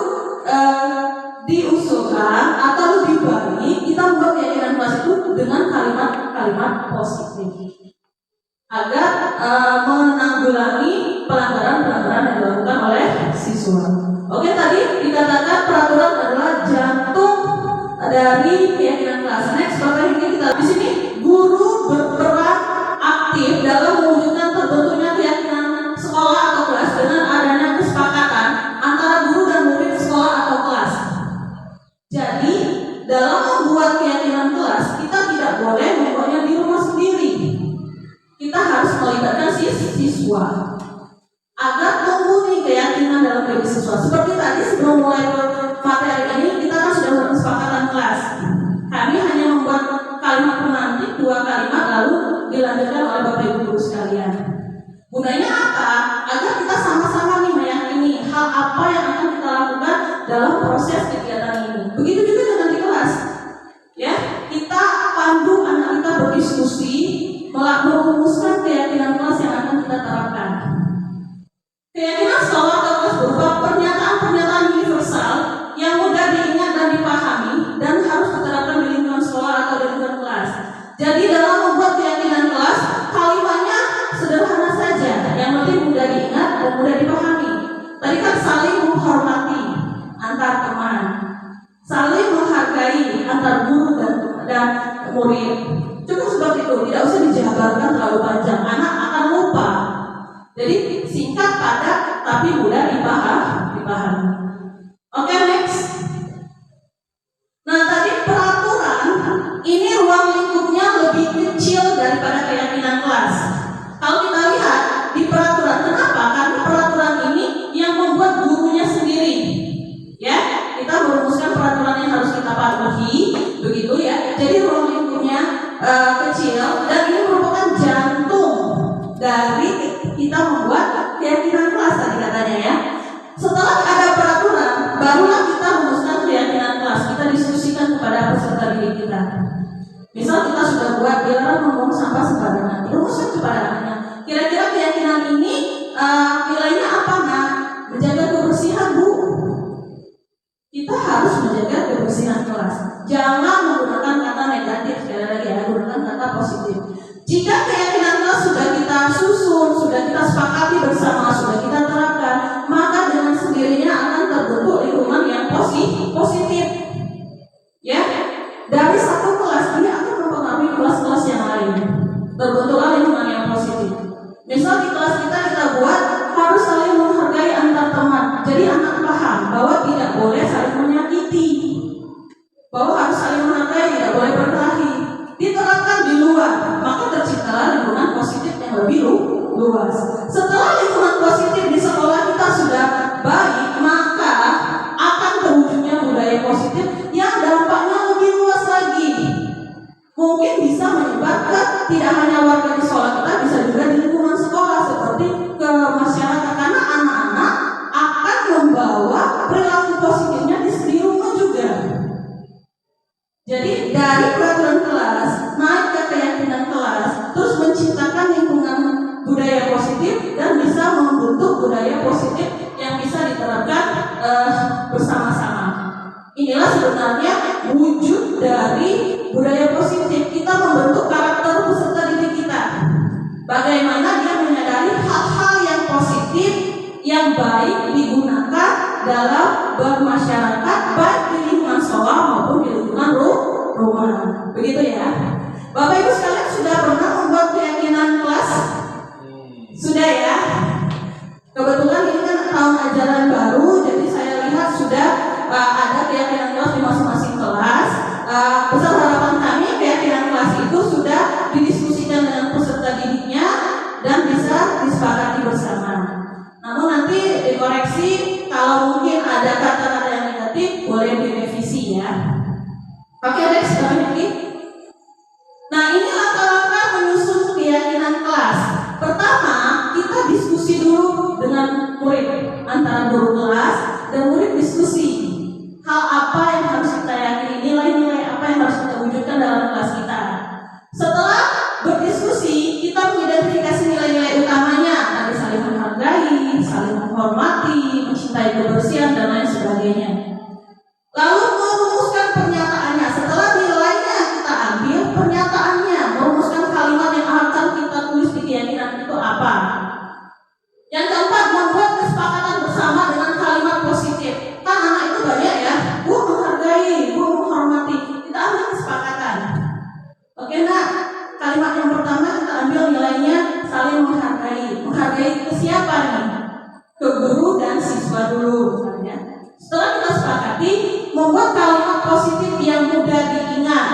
diusulkan atau lebih baik kita membuat keyakinan kelas itu dengan kalimat-kalimat positif agar menanggulangi pelanggaran-pelanggaran yang dilakukan oleh siswa. Oke, tadi dikatakan peraturan adalah jantung dari keyakinan kelas. Next, Bapak ini kita di sini guru berperan aktif dalam mewujudkan terbentuknya keyakinan sekolah atau kelas dengan adanya kesepakatan antara guru dan murid sekolah atau kelas. Jadi dalam membuat keyakinan kelas kita tidak boleh membuatnya di rumah sendiri. Kita harus melibatkan siswa agar tumbuh nih keyakinan dalam diri siswa. Seperti tadi sebelum mulai materi ini kita kan sudah berkesepakatan kelas. Kami hanya membuat kalimat pengantin 2 kalimat lalu dilanjutkan oleh Bapak Ibu guru sekalian. Gunanya apa? Agar kita sama-sama nih meyakini hal apa yang akan kita lakukan dalam proses kegiatan ini. Begitu juga dengan di kelas. Ya, kita pandu anak kita berdiskusi, merumuskan keyakinan kelas yang akan kita terapkan. Keyakinan sekolah atau kelas berupa pernyataan-pernyataan universal yang mudah diingat dan dipahami dan harus diterapkan di lingkungan sekolah atau di lingkungan kelas. Jadi dalam membuat keyakinan kelas, kalimatnya sederhana saja, yang penting mudah diingat dan mudah dipahami. Tadi kan saling menghormati antar teman, saling menghargai antar guru dan murid. Cukup seperti itu, tidak usah dijabarkan terlalu panjang, anak akan lupa. Jadi singkat, padat, tapi mudah dipahami. Oke, next. Nah, tadi peraturan ini ruang lingkupnya lebih kecil daripada keyakinan kelas. Kalau kita lihat di peraturan, kenapa? Karena peraturan ini yang membuat gurunya sendiri. Ya, kita merumuskan peraturan yang harus kita patuhi, begitu ya. Jadi ruang lingkupnya kecil dan ini merupakan jantung dari kita membuat keyakinan kelas tadi katanya ya. Setelah ada peraturan, baru dilarang membuang sampah sembarangan. Rumuskan kepada anaknya. Kira-kira keyakinan ini nilainya apa, Nak? Menjaga kebersihan, Bu. Kita harus menjaga kebersihan kelas. Jangan menggunakan kata negatif, sekali lagi ya, gunakan kata positif. Jika keyakinan kelas sudah kita susun, sudah kita sepakati bersama, sudah kita terapkan, maka dengan sendirinya akan terbentuk lingkungan yang positif. Ya, dari satu kelas dia akan mempengaruhi kelas-kelas yang lain. Terbentuklah lingkungan yang positif. Misal di kelas kita buat harus saling menghargai antar teman. Jadi anak paham bahwa tidak boleh saling menyakiti, bahwa harus saling menghargai, tidak boleh berkelahi. Diterapkan di luar, maka terciptalah lingkungan positif yang lebih luas. Setelah lingkungan positif di sekolah kita sudah baik, maka akan terwujudnya budaya positif yang dampaknya lebih luas lagi. Mungkin bisa menyebar ke tidak hanya warga di sekolah kita, bisa juga di lingkungan sekolah seperti ke masyarakat, karena anak-anak akan membawa perilaku positifnya di rumah juga. Jadi dari peraturan kelas naik ke keyakinan kelas, terus menciptakan lingkungan budaya positif dan bisa membentuk budaya positif yang bisa diterapkan bersama-sama. Inilah sebenarnya wujud dari budaya positif. Kita membentuk karakter peserta didik kita. Bagaimana dia menyadari hal-hal yang positif, yang baik digunakan dalam bermasyarakat, baik di lingkungan sekolah maupun di lingkungan rumah. Begitu ya. Bapak Ibu sekalian sudah pernah membuat keyakinan kelas? Sudah ya. Kebetulan ini kan tahun ajaran baru, jadi saya lihat sudah ada keyakinan kelas di masing-masing kelas. Besar harapan kami keyakinan kelas itu sudah didiskusikan dengan peserta didiknya dan bisa disepakati bersama. Namun nanti dikoreksi kalau mungkin ada kata-kata yang negatif boleh direvisi ya. Oke, next lagi. Nah, ini langkah-langkah menyusun keyakinan kelas. Pertama, kita diskusi dulu dengan murid, antara guru kelas dan murid diskusi. Hal apa yang harus kita yakini, nilai-nilai apa yang harus kita wujudkan dalam kelas kita. Setelah berdiskusi, kita mengidentifikasi nilai-nilai utamanya, tadi saling menghargai, saling menghormati, mencintai kebersihan dan lain sebagainya. Lalu merumuskan pernyataannya. Setelah nilainya kita ambil pernyataannya, merumuskan kalimat yang akan kita tulis di keyakinan itu apa. Yang keempat, membuat kesepakatan bersama dengan kalimat positif. Kan anak itu banyak ya, gua menghargai, gua menghormati. Kita ambil kesepakatan. Oke, nah, kalimat yang pertama kita ambil nilainya saling menghargai. Menghargai ke siapa nih? Ke guru dan siswa dulu misalnya. Setelah kita sepakati, membuat kalimat positif yang mudah diingat.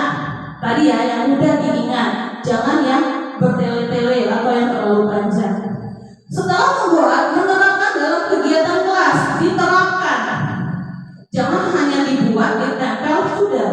Tadi ya, yang mudah diingat. Jangan yang bertele-tele atau yang terlalu panjang. Setelah membuat, menerapkan dalam kegiatan kelas. Diterapkan. Jangan hanya dibuat, ditempel, sudah.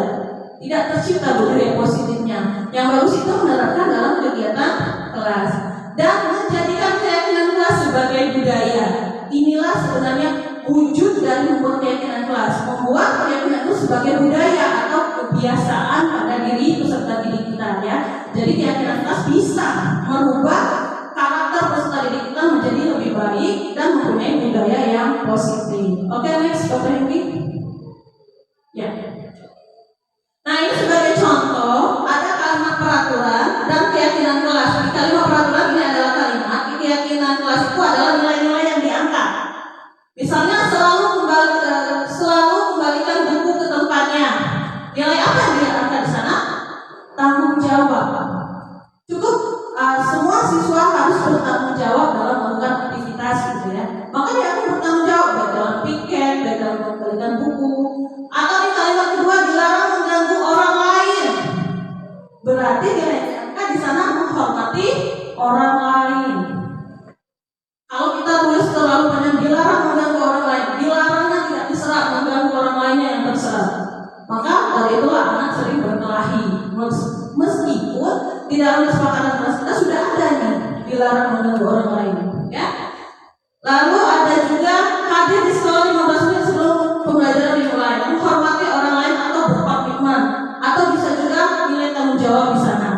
Tidak tercipta budaya positifnya. Yang bagus itu menerapkan dalam kegiatan kelas. Dan menjadikan keyakinan kelas sebagai budaya. Inilah sebenarnya wujud dari membuat keyakinan kelas. Membuat keyakinan itu sebagai budaya atau kebiasaan pada diri peserta didik kita ya. Jadi keyakinan kelas bisa merubah karakter peserta didik kita menjadi lebih baik dan mempunyai budaya yang positif. Oke, next, Bapak Henry. Ya. Nah, ini sebagai contoh ada kalimat peraturan dan keyakinan kelas. Di kalimat peraturan ini adalah kalimat, di keyakinan kelas itu adalah nilai-nilai yang diangkat. Misalnya selalu kembalikan buku ke tempatnya. Nilai apa yang diangkat di sana? Tanggung jawab. Cukup semua siswa harus bertanggung jawab dalam melakukan aktivitas gitu ya. Maka dia akan bertanggung jawab baik dalam piket, baik dalam mengembalikan buku. Atau di kalimat kedua dilarang mengganggu orang lain. Berarti nilai yang diangkat di sana menghormati orang lain. Kalau kita tulis terlalu banyak dilarang mengganggu orang lain, dilarangnya tidak diserang mengganggu orang lainnya yang terserah. Maka dari itulah anak sering berkelahi. Meskipun di dalam kesepakatan kelas kita sudah ada nih dilarang mengganggu orang lain, ya. Lalu ada juga hadir di sekolah 15 menit sebelum pembelajaran dimulai, menghormati orang lain atau berkomitmen, atau bisa juga nilai tanggung jawab di sana.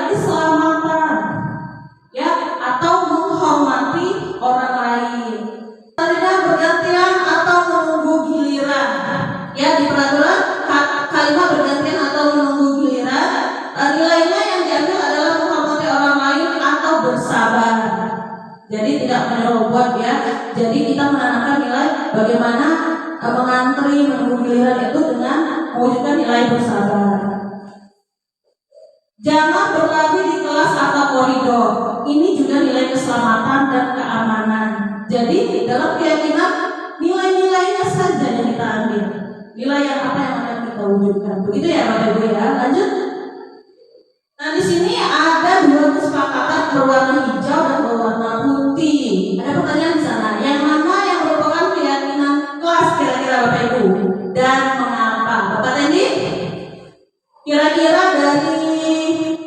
keselamatan, ya, atau menghormati orang lain. Tidak bergantian atau menunggu giliran. Ya, di peraturan kalimat bergantian atau menunggu giliran. Nilainya yang diambil adalah menghormati orang lain atau bersabar. Jadi tidak menyerobot, ya. Jadi kita menanamkan nilai bagaimana mengantri menunggu giliran itu dengan mewujudkan nilai bersabar. Jangan berlari di kelas atau koridor. Ini juga nilai keselamatan dan keamanan. Jadi dalam keyakinan nilai-nilainya saja yang kita ambil. Nilai yang apa yang akan kita wujudkan. Begitu ya Bapak Ibu ya. Lanjut. Nah di sini ada dua kesepakatan berwarna hijau dan berwarna putih. Ada pertanyaan di sana. Yang mana yang merupakan keyakinan kelas kira-kira Bapak Ibu dan mengapa? Bapak Tendi? Kira-kira dari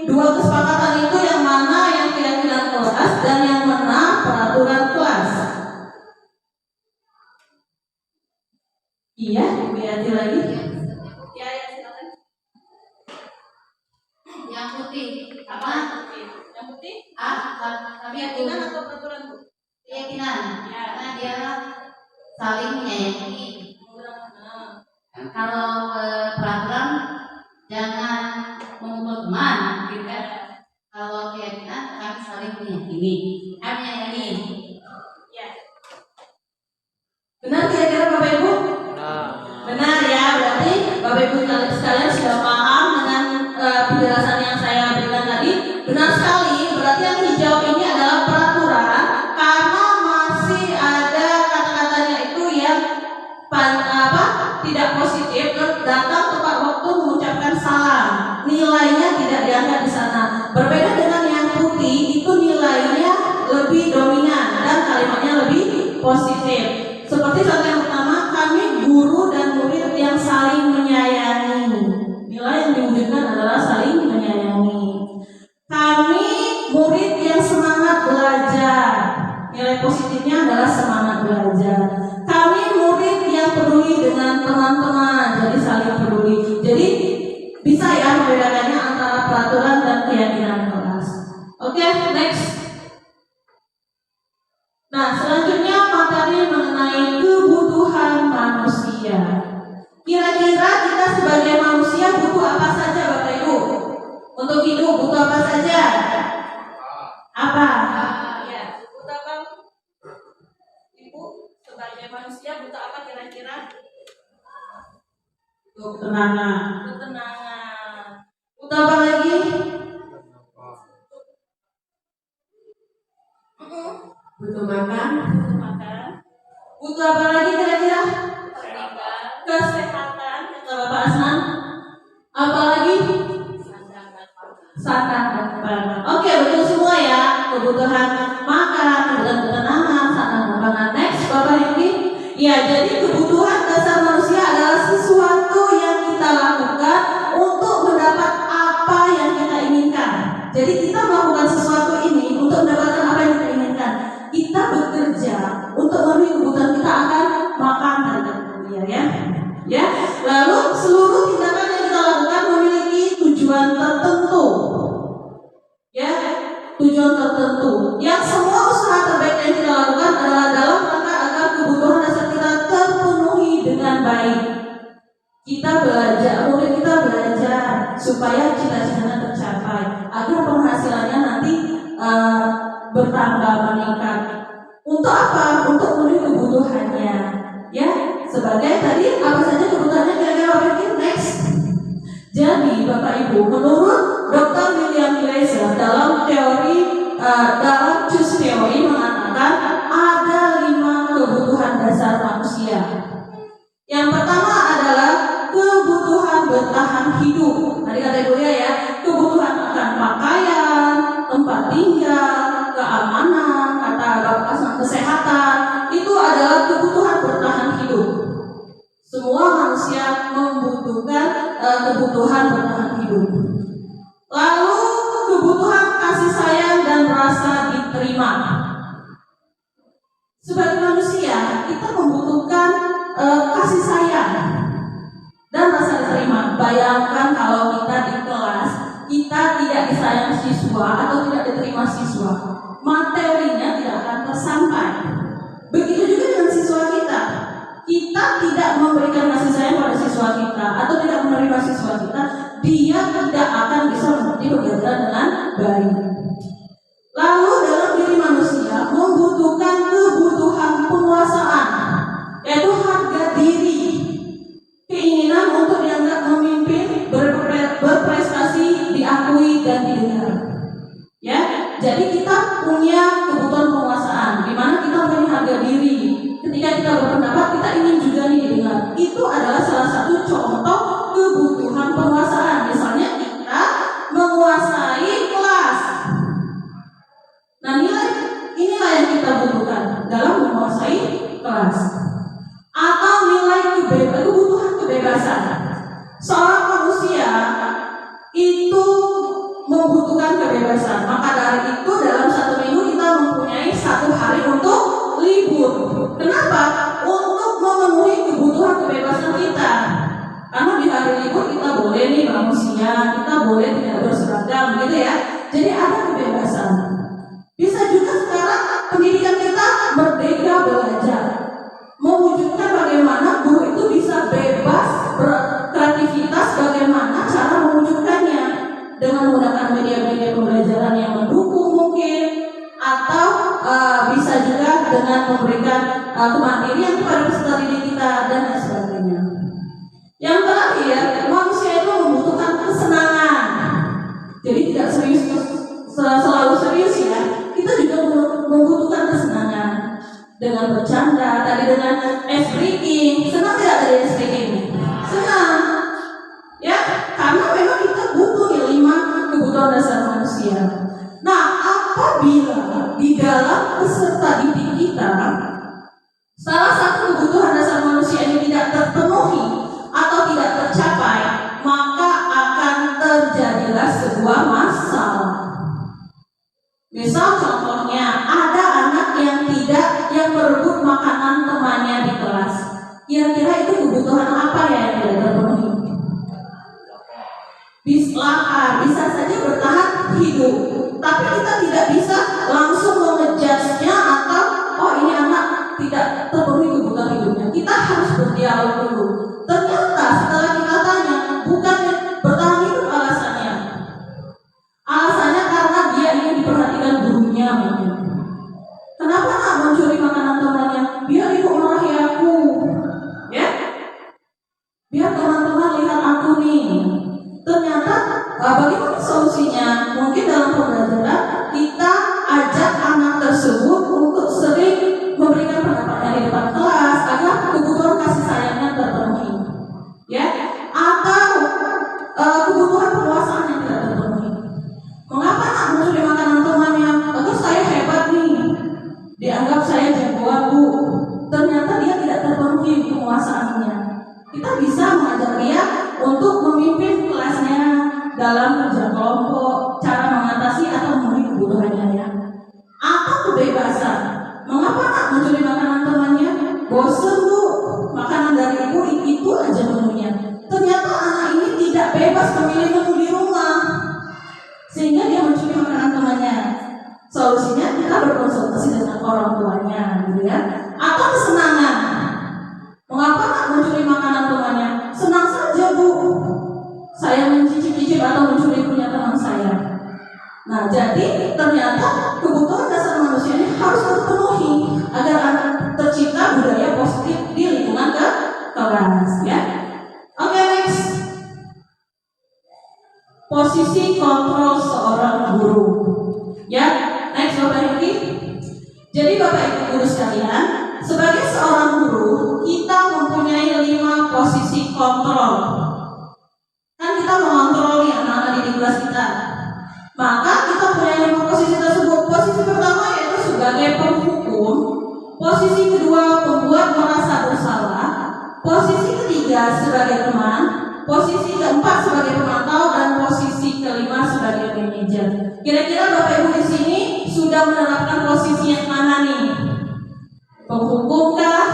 dua kesepakatan itu yang mana yang keyakinan kelas dan yang mana peraturan kelas? Iya, Bu Yati lagi. Ya, silakan. Yang putih apa? Yang putih? Keyakinan atau peraturan, Bu? Keyakinan. Karena dia saling menyayangi. Kalau peraturan jangan mengumpul teman, gitu kan? Kalau keyakinan kami saling meyakini. Kami menyayangi. Ya. Benar kira-kira Bapak Ibu? Benar ya, berarti Bapak Ibu sekalian sudah paham dengan penjelasan yang saya berikan tadi. Benar sekali, berarti yang hijau ini adalah peraturan karena masih ada kata-katanya itu yang tidak positif, datang tepat waktu mengucapkan salam. Nilainya tidak diangkat di sana. Berbeda dengan yang putih, itu nilainya lebih dominan dan kalimatnya lebih positif. Seperti contoh yang pertama, kami guru dan murid yang saling menyayangi. Nilai yang diwujudkan adalah saling menyayangi. Kami murid yang semangat belajar. Nilai positifnya adalah semangat belajar. Kami murid yang peduli dengan teman-teman, jadi saling peduli. Jadi bisa ya membedakannya antara peraturan dan keyakinan kelas. Oke, next. Nah, selanjutnya materi mengenai kebutuhan manusia. Kira-kira kita sebagai manusia butuh apa saja Bapak Ibu? Untuk hidup butuh apa saja? Apa? Ya, butuh apa? Ibu sebagai manusia butuh apa kira-kira? Ketenangan. Ketenangan. Butuh apa lagi? Butuh makan. Butuh makan. Butuh apa lagi kira-kira? Kesehatan. Kata Bapak Asnan. Apa lagi? Sandang dan pangan. Oke, betul semua ya. Kebutuhan makan, kebutuhan ketenangan, sandang dan pangan. Next, Bapak Henry. Ya, jadi kebutuhan dasar manusia adalah sesuatu yang kita lakukan untuk mendapat apa yang kita inginkan. Jadi kita melakukan sesuatu ini untuk mendapatkan apa yang kita inginkan. Kita bekerja untuk memenuhi kebutuhan kita akan makan dan kuliah, ya. Ya. Lalu seluruh tindakan yang kita lakukan memiliki tujuan tertentu. Ya, tujuan tertentu. Yang semua usaha terbaik yang kita lakukan adalah dalam rangka agar kebutuhan dasar kita terpenuhi dengan baik. Kita belajar, murid kita belajar supaya cita-citanya tercapai, agar penghasilannya nanti bertambah meningkat. Untuk apa? Untuk memenuhi kebutuhannya. Ya, sebagai tadi apa saja kebutuhannya kira-kira berikut. Next. Jadi Bapak Ibu, menurut Dr. William Glasser dalam teori dalam Choose Theory mengatakan ada 5 kebutuhan dasar manusia. Yang pertama adalah kebutuhan bertahan hidup. Tadi kata Ibu ya, kebutuhan akan pakaian, tempat tinggal, keamanan, kata Bapak Asman kesehatan, itu adalah kebutuhan bertahan hidup. Semua manusia membutuhkan kebutuhan bertahan hidup. Lalu kebutuhan kasih sayang dan rasa diterima. Sebagai manusia kita membutuhkan kasih sayang dan rasa diterima. Bayangkan kalau kita di kelas kita tidak disayang siswa atau tidak diterima siswa, materinya tidak akan tersampai. Begitu juga dengan siswa kita. Kita tidak memberikan kasih sayang pada siswa kita atau tidak menerima siswa kita, dia tidak akan bisa mengerti pembelajaran dengan baik. Lalu dalam diri manusia membutuhkan kebutuhan penguasaan, yaitu harga diri, keinginan untuk dianggap memimpin, berprestasi, diakui dan didengar. Ya, jadi kita punya kebutuhan penguasaan, di mana kita punya harga diri. Ketika kita berpendapat, kita ingin juga didengar. Itu adalah salah satu contoh kebutuhan penguasaan. Misalnya kita menguasai kelas. Nah, inilah yang kita butuhkan dalam menguasai kelas. Atau nilai kebutuhan kebebasan. Seorang manusia itu membutuhkan kebebasan. Maka dari itu dalam satu minggu kita mempunyai 1 hari untuk libur. Kenapa? Untuk memenuhi kebutuhan kebebasan kita. Karena di hari libur kita boleh nih manusia, kita boleh tidak berseragam, gitu ya. Jadi ada kebebasan. Bisa juga sekarang pendidikan kita merdeka belajar, mewujudkan bagaimana guru itu bisa bebas berkreativitas, bagaimana cara mewujudkannya dengan menggunakan media-media pembelajaran yang mendukung mungkin, atau bisa juga dengan memberikan kemandirian kepada peserta didik kita dan lain sebagainya. Yang terakhir, manusia itu membutuhkan kesenangan. Jadi tidak selalu serius ya. Kita juga membutuhkan kesenangan dengan bercanda, tadi dengan ice breaking. Senang tidak dari ice breaking? Senang. Ya, karena memang kita butuh 5 kebutuhan dasar manusia. Nah, apabila di dalam peserta didik kita salah satu kebutuhan dasar manusia ini tidak terpenuhi atau tidak tercapai, maka akan terjadilah sebuah masalah. Misal contohnya ada anak yang berebut makanan temannya di kelas. Kira-kira itu kebutuhan apa ya yang tidak terpenuhi? Bisa saja bertahan hidup, tapi kita tidak bisa langsung mengejasnya atau ini anak tidak terpenuhi kebutuhan hidupnya. Kita harus berdialog dulu. Ternyata setelah kita tanya, bukan bertahan hidup alasannya. Alasannya karena dia ingin diperhatikan gurunya mungkin. Kenapa nak mencuri makanan temannya? Biar ibu marahi aku, ya? Biar teman-teman lihat aku nih. Ternyata bagaimana solusinya? Mungkin dalam pembelajaran kita ajak anak tersebut untuk sering memberikan pendapatnya di depan kelas agar kebutuhan kasih sayangnya terpenuhi, ya? Atau kebutuhan penguasaan yang tidak terpenuhi. Mengapa nak mencuri makanan temannya? Agar saya hebat nih, dianggap saya jagoan bu. Ternyata dia tidak terpenuhi penguasaannya. Kita bisa mengajak dia untuk memimpin kelasnya dalam kerja kelompok, cara mengatasi atau memenuhi kebutuhannya ya. Atau kebebasan. Mengapa nak mencuri makanan temannya? Bosen bu, makanan dari ibu itu aja menunya. Ternyata anak ini tidak bebas memilih menu di rumah, sehingga dia mencuri makanan temannya. Solusinya kita berkonsultasi dengan orang tuanya, gitu ya. Atau kesenangan. Mengapa nak mencuri makanan temannya? Senang saja bu, saya mencicip-cicip atau mencuri punya teman saya. Nah, jadi ternyata kebutuhan dasar manusia ini harus terpenuhi agar anak tercipta budaya positif di lingkungan kelas, ya. Oke, next. Posisi kontrol seorang guru. Ya, next Bapak Ibu. Jadi Bapak Ibu guru sekalian, sebagai seorang guru, kita mempunyai 5 posisi kontrol. Kan kita mengontrol anak-anak di kelas kita. Maka kita punya 5 posisi tersebut. Posisi pertama yaitu sebagai penghukum. Posisi kedua pembuat merasa bersalah. Posisi ketiga sebagai teman. Posisi keempat sebagai pemantau dan posisi kelima sebagai manajer. Kira-kira Bapak Ibu di sini sudah menerapkan posisi yang mana nih? Penghukum kah?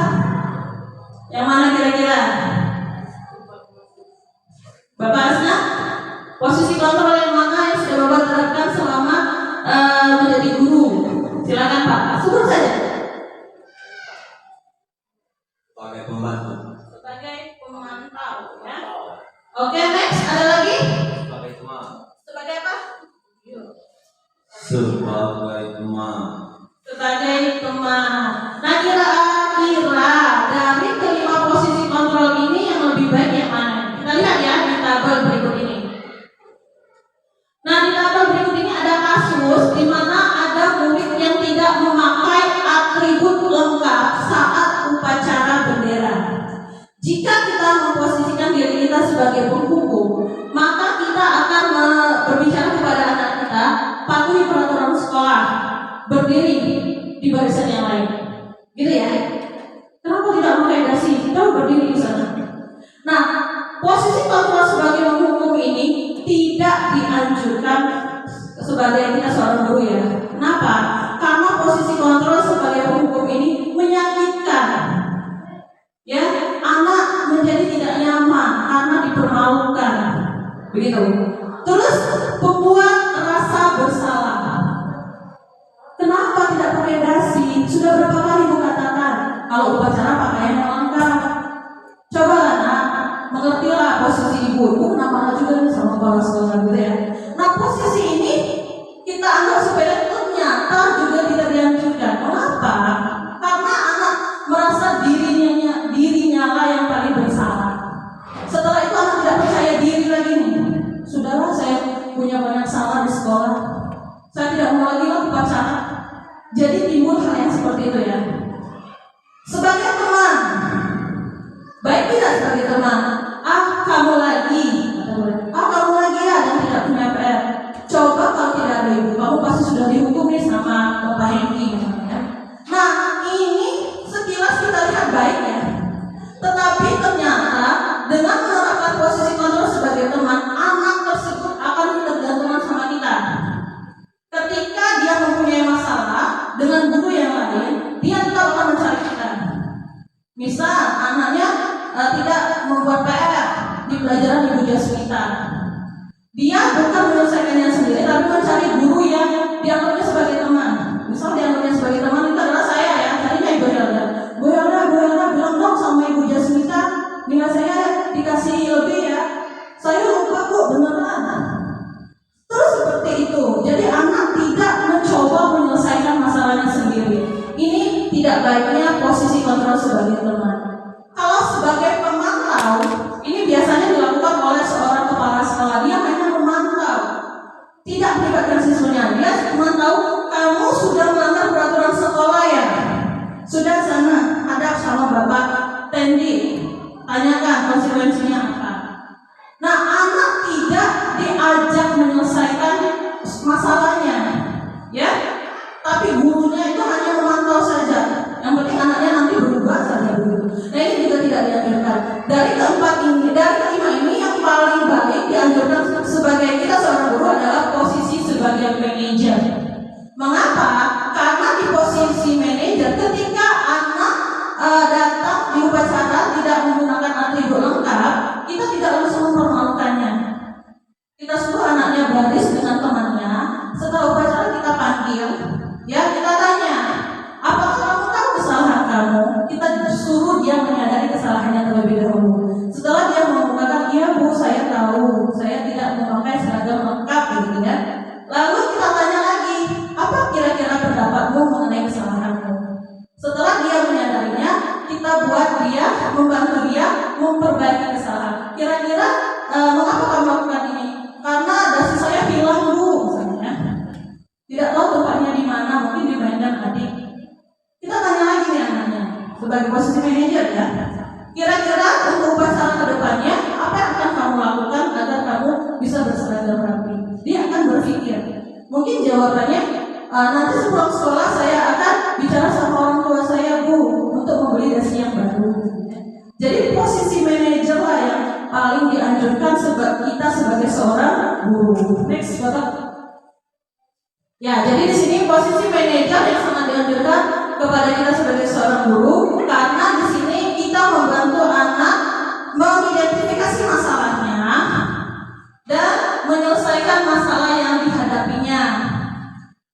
Yang mana kira-kira? Bapak Asna? Posisi kontrol yang mana yang sudah Bapak terapkan sebagai teman. Sebagai teman. Nah, kira-kira dari kelima posisi kontrol ini yang lebih baik yang mana? Kita lihat ya di tabel berikut ini. Nah, di tabel berikut ini ada kasus di mana ada murid yang tidak memakai atribut lengkap saat upacara bendera. Jika kita memposisikan diri kita sebagai penghukum, maka kita akan berbicara kepada anak kita, patuhi peraturan sekolah, berdiri di barisan yang lain, gitu ya. Kenapa tidak memakai dasi? Kita berdiri di sana. Nah, posisi kontrol sebagai penghukum ini tidak dianjurkan sebagai kita seorang guru ya. Kenapa? Karena posisi kontrol sebagai penghukum ini menyakitkan. Ya, anak menjadi tidak nyaman karena dipermalukan. Begitu. Terus membuat rasa bersalah. Kenapa tidak pakai dasi? Sudah berapa kali katakan kalau upacara pakaian yang lengkap. Coba nak, mengertilah posisi ibu kenapa juga nih sama kepala sekolah gitu ya. Nah, posisi ini kita anggap sepele, ternyata juga tidak dianjurkan. Kenapa? Karena anak merasa dirinya lah yang paling bersalah. Setelah itu anak tidak percaya diri lagi nih. Sudahlah, saya punya banyak salah di sekolah. Saya tidak mau lagi upacara. Jadi timbul hal yang seperti itu ya. Sebagai teman, baik tidak sebagai teman. Kamu lagi ya dan tidak punya PR. Coba kalau tidak ada ibu, kamu pasti sudah dihukum nih sama Bapak Hengki misalnya. Nah, ini sekilas kita lihat baik ya. Tetapi ternyata dengan menerapkan posisi kontrol sebagai teman, anak tersebut akan ketergantungan sama kita. Ketika dia mempunyai masalah dengan guru yang lain, dia tetap akan mencari kita. Misal anaknya tidak membuat PR di pelajaran Ibu Jasmita, dia bukan menyelesaikannya sendiri, tapi mencari guru yang dianggapnya sebagai teman. Misal dianggapnya sebagai teman itu adalah saya ya, tadinya Ibu Helda. Bu Helda bilang dong sama Ibu Jasmita, nilai saya dikasih lebih ya. Saya lupa kok beneran. Terus seperti itu. Jadi anak tidak mencoba menyelesaikan masalahnya sendiri. Ini tidak baiknya posisi kontrol sebagai teman. Kalau sebagai pemantau, ini biasanya dilakukan oleh seorang kepala sekolah. Dia hanya memantau, tidak melibatkan siswanya. Dia memantau, kamu sudah melanggar peraturan sekolah ya. Sudah sana, hadap sama Bapak Tendi, tanyakan konsekuensinya apa. Nah, anak tidak diajak menyelesaikan masalahnya, ya. Tapi gurunya itu hanya memantau saja. Yang penting anaknya nanti berubah saja dulu. Nah, ini juga tidak dianjurkan. Dari kelima ini yang paling baik dianjurkan sebagai kita seorang guru adalah posisi sebagai manajer. Mengapa? Karena di posisi manajer, ketika anak datang di upacara tidak menggunakan atribut lengkap, kita tidak langsung mempermalukannya. Kita suruh anaknya baris dengan temannya. Setelah upacara kita panggil, ya kita tanya, apakah kamu tahu kesalahan kamu? Kita suruh dia menyadari kesalahannya terlebih dahulu. Setelah dia mengungkapkan, iya Bu, saya tahu, saya tidak memakai seragam lengkap, gitu ya. Lalu kita tanya lagi, apa kira-kira pendapatmu mengenai kesalahanmu? Setelah dia menyadarinya, kita membantu dia memperbaiki kesalahan. Kira-kira mengapa kamu melakukan ini? Karena dasi saya hilang Bu, misalnya. Tidak tahu tempatnya di mana, mungkin di Medan adik. Kita tanya lagi nih anaknya, sebagai posisi manajer ya. Kira-kira untuk upacara kedepannya, apa yang akan kamu lakukan agar kamu bisa berseragam rapi? Dia akan berpikir. Mungkin jawabannya, nanti sebelum sekolah saya akan bicara sama orang tua saya Bu, untuk membeli dasi yang baru. Jadi posisi manajer lah yang paling dianjurkan kita sebagai seorang guru. Next, Bapak. Ya, jadi di sini posisi manajer yang sangat dianjurkan kepada kita sebagai seorang guru, karena di sini kita membantu anak mengidentifikasi masalahnya dan menyelesaikan masalah yang dihadapinya.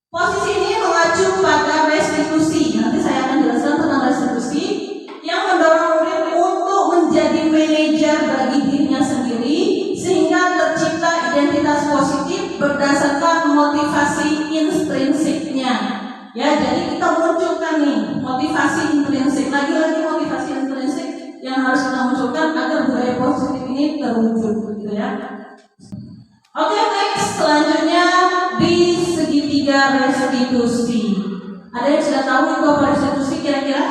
Posisi ini mengacu pada restitusi. Nanti saya akan jelaskan tentang restitusi yang mendorong murid untuk menjadi manajer bagi dirinya sendiri sehingga tercipta identitas positif berdasarkan motivasi Ya, jadi kita munculkan nih motivasi intrinsik, lagi-lagi motivasi intrinsik yang harus kita munculkan agar budaya positif ini terwujud, gitu ya. Oke, next selanjutnya di segitiga restitusi. Ada yang sudah tahu itu apa restitusi kira-kira?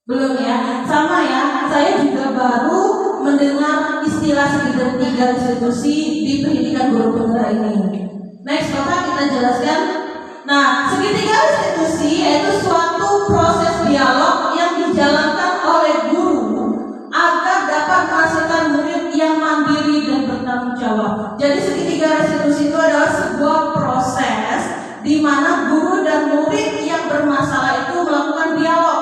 Belum ya? Sama ya, saya juga baru mendengar istilah segitiga restitusi di pendidikan guru penggerak ini. Next, Bapak kita jelaskan. Nah, segitiga restitusi yaitu suatu proses dialog yang dijalankan oleh guru agar dapat menghasilkan murid yang mandiri dan bertanggung jawab. Jadi segitiga restitusi itu adalah sebuah proses di mana guru dan murid yang bermasalah itu melakukan dialog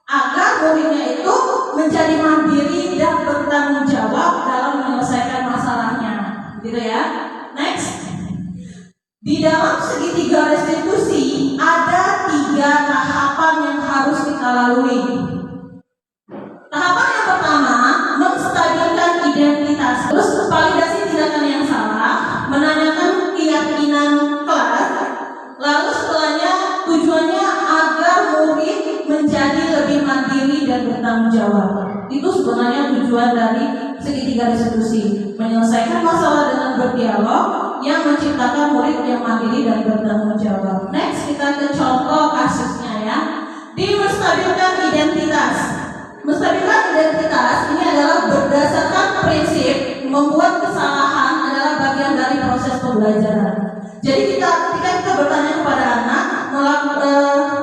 agar muridnya itu menjadi mandiri dan bertanggung jawab dalam menyelesaikan masalahnya, gitu ya. Next, di dalam segitiga restitusi ada 3 tahapan yang harus kita lalui. Tahapan yang pertama, menstabilkan identitas. Terus validasi tindakan yang salah, menanyakan keyakinan kelas. Lalu setelahnya tujuannya agar murid menjadi lebih mandiri dan bertanggung jawab. Itu sebenarnya tujuan dari segitiga restitusi, menyelesaikan masalah dengan berdialog yang menciptakan murid yang mandiri dan bertanggung jawab. Next, kita ke contoh kasusnya ya. Di menstabilkan identitas. Menstabilkan identitas ini adalah berdasarkan prinsip membuat kesalahan adalah bagian dari proses pembelajaran. Jadi ketika kita bertanya kepada anak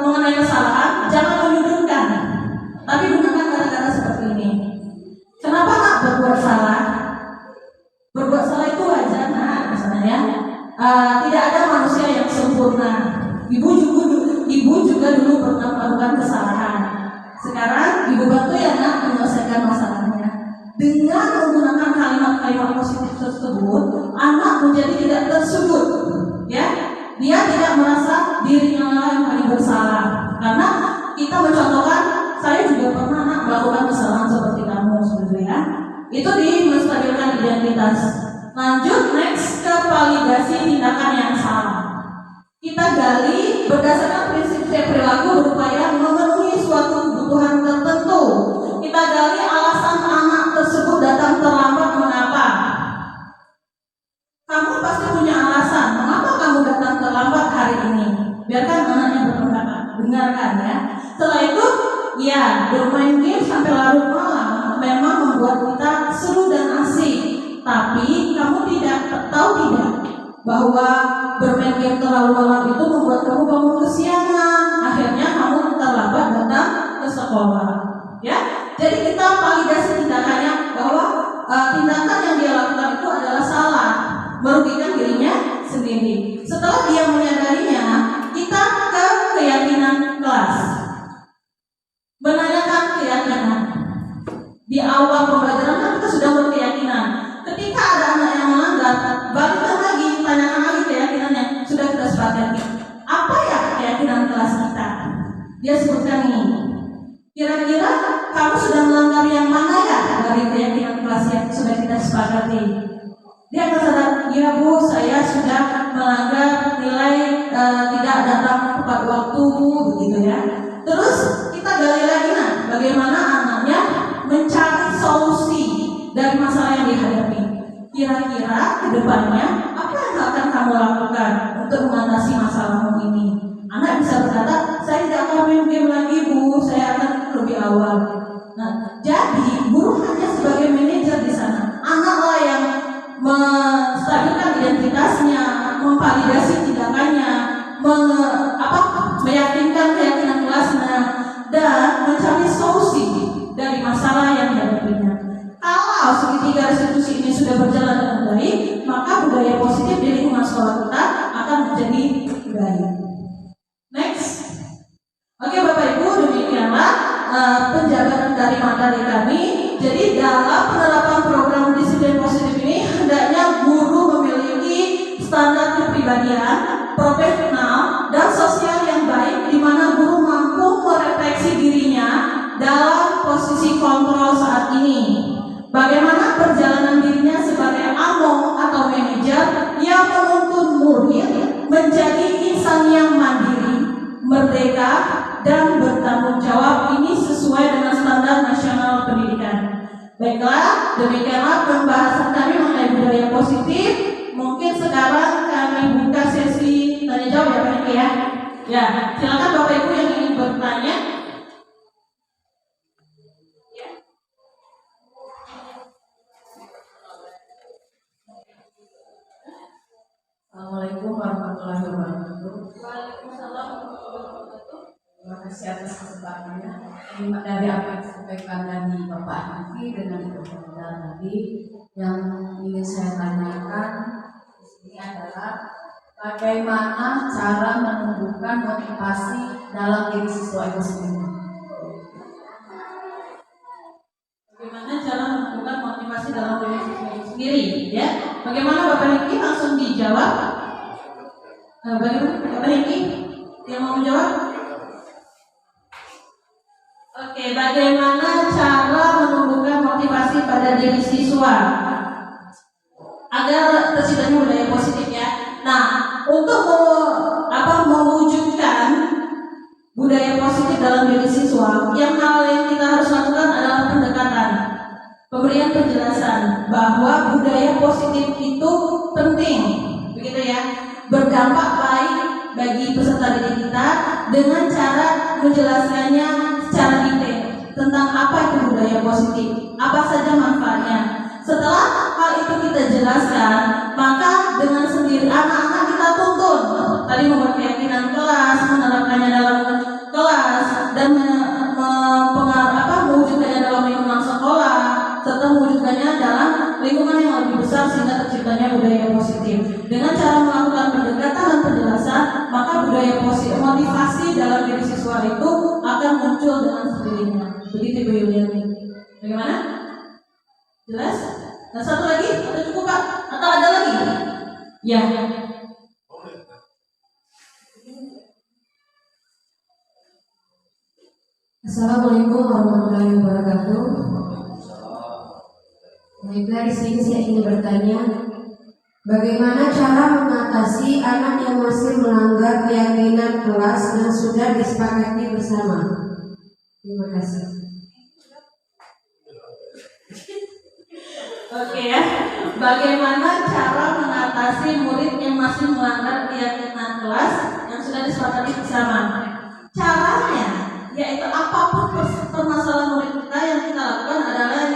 mengenai kesalahan, jangan menyudutkan, tapi gunakan kata-kata seperti ini. Kenapa nak berbuat salah? Berbuat salah itu wajar, nah, misalnya ya. Tidak ada manusia yang sempurna. Ibu juga dulu pernah melakukan kesalahan. Sekarang ibu bantu ya nak menyelesaikan masalahnya. Dengan menggunakan kalimat-kalimat positif tersebut, anak menjadi tidak tersudut, ya. Dia tidak merasa dirinya yang paling bersalah. Karena kita mencontohkan, saya juga pernah nak melakukan kesalahan seperti kamu, sebetulnya. Itu di menstabilkan identitas. Lanjut next ke validasi tindakan yang salah. Kita gali berdasarkan prinsip perilaku berupaya memenuhi suatu kebutuhan tertentu. Kita gali alasan anak tersebut datang terlambat mengapa. Kamu pasti punya alasan mengapa kamu datang terlambat hari ini. Biarkan anaknya berpendapat, dengarkan ya. Setelah itu, ya bermain game sampai larut malam memang membuat kita seru dan asik. Tapi kamu tahu tidak bahwa bermain game terlalu malam itu membuat kamu bangun kesiangan. Akhirnya kamu terlambat datang ke sekolah. Ya, jadi kita validasi tindakannya bahwa tindakan yang dia lakukan itu adalah salah, merugikan dirinya sendiri. Setelah dia menyadarinya, kita ke keyakinan kelas. Menanyakan keyakinan. Di awal pembelajaran kan kita sudah berkeyakinan. Ketika ada anak yang melanggar, balikan lagi, tanyakan lagi keyakinan yang sudah kita sepakati. Apa ya keyakinan kelas kita? Dia sebutkan ini. Kira-kira kamu sudah melanggar yang mana ya dari keyakinan kelas yang sudah kita sepakati? Dia akan sadar, ya Bu, saya sudah melanggar nilai tidak datang tepat waktu, begitu ya. Terus kita gali lagi, nah, bagaimana anaknya mencari solusi dari masalah yang dihadapi. Kira-kira ke depannya apa yang akan kamu lakukan untuk mengatasi masalahmu ini? Anak bisa berkata, saya tidak akan main game lagi Bu, saya akan lebih awal. Nah, jadi guru hanya sebagai manajer di sana. Anaklah yang menstabilkan identitasnya, memvalidasi tindakannya, meyakinkan keyakinan kelasnya, dan mencari solusi dari masalah yang dihadapinya. Kalau segitiga restitusi ini sudah berjalan dengan baik, maka budaya positif di lingkungan sekolah kita akan menjadi baik. Next. Oke Bapak Ibu, demikianlah penjabaran dari materi kami. Jadi dalam penerapan program disiplin positif ini, hendaknya guru memiliki standar kepribadian, profesional, dan sosial yang baik, di mana guru mampu merefleksi dirinya dalam posisi kontrol saat ini. Bagaimana perjalanan dirinya sebagai among atau manajer yang menuntun murid menjadi insan yang mandiri. berbeda dan bertanggung jawab. Ini sesuai dengan standar nasional pendidikan. Baiklah, demikianlah pembahasan kami mengenai budaya positif. Mungkin sekarang kami buka sesi tanya jawab ya Pak Hengki ya. Ya, silakan Bapak Ibu yang ingin bertanya. Assalamualaikum warahmatullahi wabarakatuh. Waalaikumsalam warahmatullahi wabarakatuh. Terima kasih atas kesempatannya. Ini dari apa yang disampaikan dari Bapak Hengki dengan Ibu Fadila tadi, yang ingin saya tanyakan di sini adalah bagaimana cara menumbuhkan motivasi dalam diri siswa itu sendiri. Bagaimana cara menumbuhkan motivasi dalam diri sendiri, ya? Bagaimana Bapak Hengki langsung dijawab? Bagaimana Bapak Hengki yang mau menjawab? Oke, bagaimana cara menumbuhkan motivasi pada diri siswa agar terciptanya budaya positif ya? Nah, untuk mewujudkan budaya positif dalam diri siswa, hal yang kita harus lakukan adalah pendekatan, pemberian penjelasan bahwa budaya positif itu penting, begitu ya, berdampak baik bagi peserta didik kita dengan cara menjelaskannya secara detail tentang apa itu budaya positif, apa saja manfaatnya. Setelah hal itu kita jelaskan, maka dengan sendiri anak-anak kita tuntun tadi membuat keyakinan kelas, menerapkannya dalam kelas, dan mewujudkannya dalam lingkungan sekolah, serta mewujudkannya dalam lingkungan yang lebih besar sehingga terciptanya budaya positif. Dengan cara melakukan pendekatan dan penjelasan, maka budaya positif, motivasi dalam diri siswa itu akan muncul dengan sendirinya. Begitu Bu Yuliani. Bagaimana? Jelas? Dan satu lagi, atau cukup Pak? Atau ada lagi? Ya. Assalamualaikum warahmatullahi wabarakatuh. Baiklah, di sini saya ingin bertanya, bagaimana cara mengatasi anak yang masih melanggar keyakinan kelas yang sudah disepakati bersama? Terima kasih. Oke ya, bagaimana cara mengatasi murid yang masih melanggar keyakinan kelas yang sudah disepakati bersama? Caranya, yaitu apapun permasalahan murid kita yang kita lakukan adalah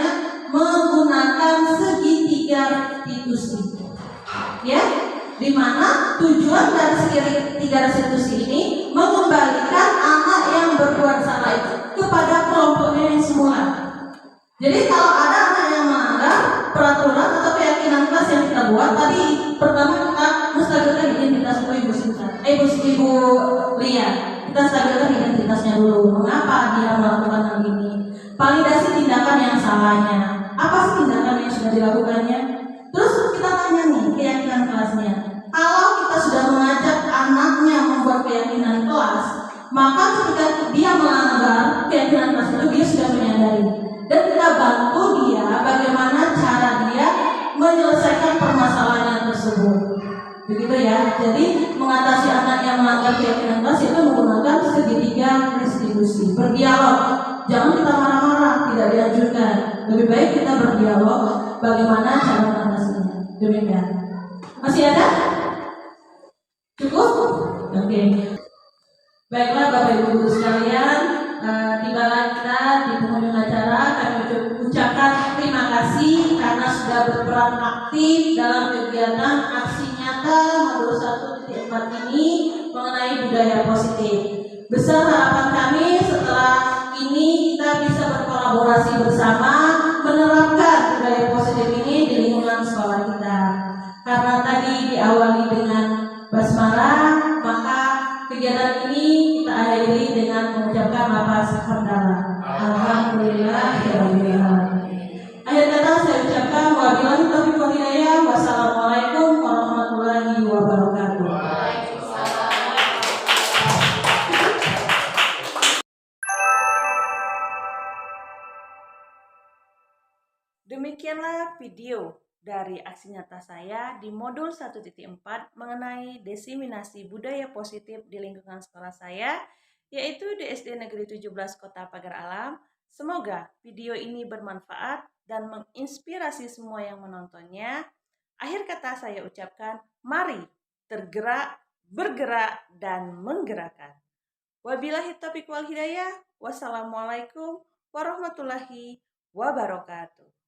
menggunakan segitiga restitusi. Ya, di mana tujuan dari segitiga restitusi ini mengembalikan anak yang berbuat salah itu kepada kelompoknya yang semula. Jadi kalau ada anak yang melanggar peraturan atau keyakinan kelas yang kita buat, tadi pertama kita menstabilkan identitas Ibu Lia. Kita stabilkan identitasnya dulu. Mengapa dia melakukan hal ini? Validasi tindakan yang salahnya. Apa sih tindakan yang sudah dilakukannya? Terus kita tanya nih keyakinan kelasnya. Kalau kita sudah mengajak anaknya membuat keyakinan kelas, maka ketika dia melanggar keyakinan kelas itu dia sudah menyadari. Dan kita bantu dia bagaimana cara dia menyelesaikan permasalahan tersebut. Begitu ya. Jadi mengatasi anak yang melanggar keyakinan kelas itu menggunakan segitiga restitusi. Berdialog. Jangan kita marah-marah, tidak dianjurkan. Lebih baik kita berdialog bagaimana cara mengatasinya. Demikian. Masih ada? Cukup? Oke. Baiklah Bapak Ibu Guru sekalian, tibalah kita di penghujung acara. Kami ucapkan terima kasih karena sudah berperan aktif dalam kegiatan aksi nyata modul 1.4 ini mengenai budaya positif. Besar harapan kami setelah ini kita bisa berkolaborasi bersama menerapkan budaya positif ini di lingkungan sekolah kita. Karena tadi diawali dengan basmalah, maka kegiatan ini kita akhiri dengan mengucapkan lafaz hamdalah. Alhamdulillahirabbil alamin. Akhir kata saya ucapkan wabillahi taufiq wal hidayah. Wassalamualaikum warahmatullahi wabarakatuh. Demikianlah video dari aksi nyata saya di modul 1.4 mengenai diseminasi budaya positif di lingkungan sekolah saya yaitu di SD Negeri 17 Kota Pagar Alam. Semoga video ini bermanfaat dan menginspirasi semua yang menontonnya. Akhir kata saya ucapkan, mari tergerak, bergerak, dan menggerakkan. Wabillahi taufiq wal hidayah. Wassalamualaikum warahmatullahi wabarakatuh.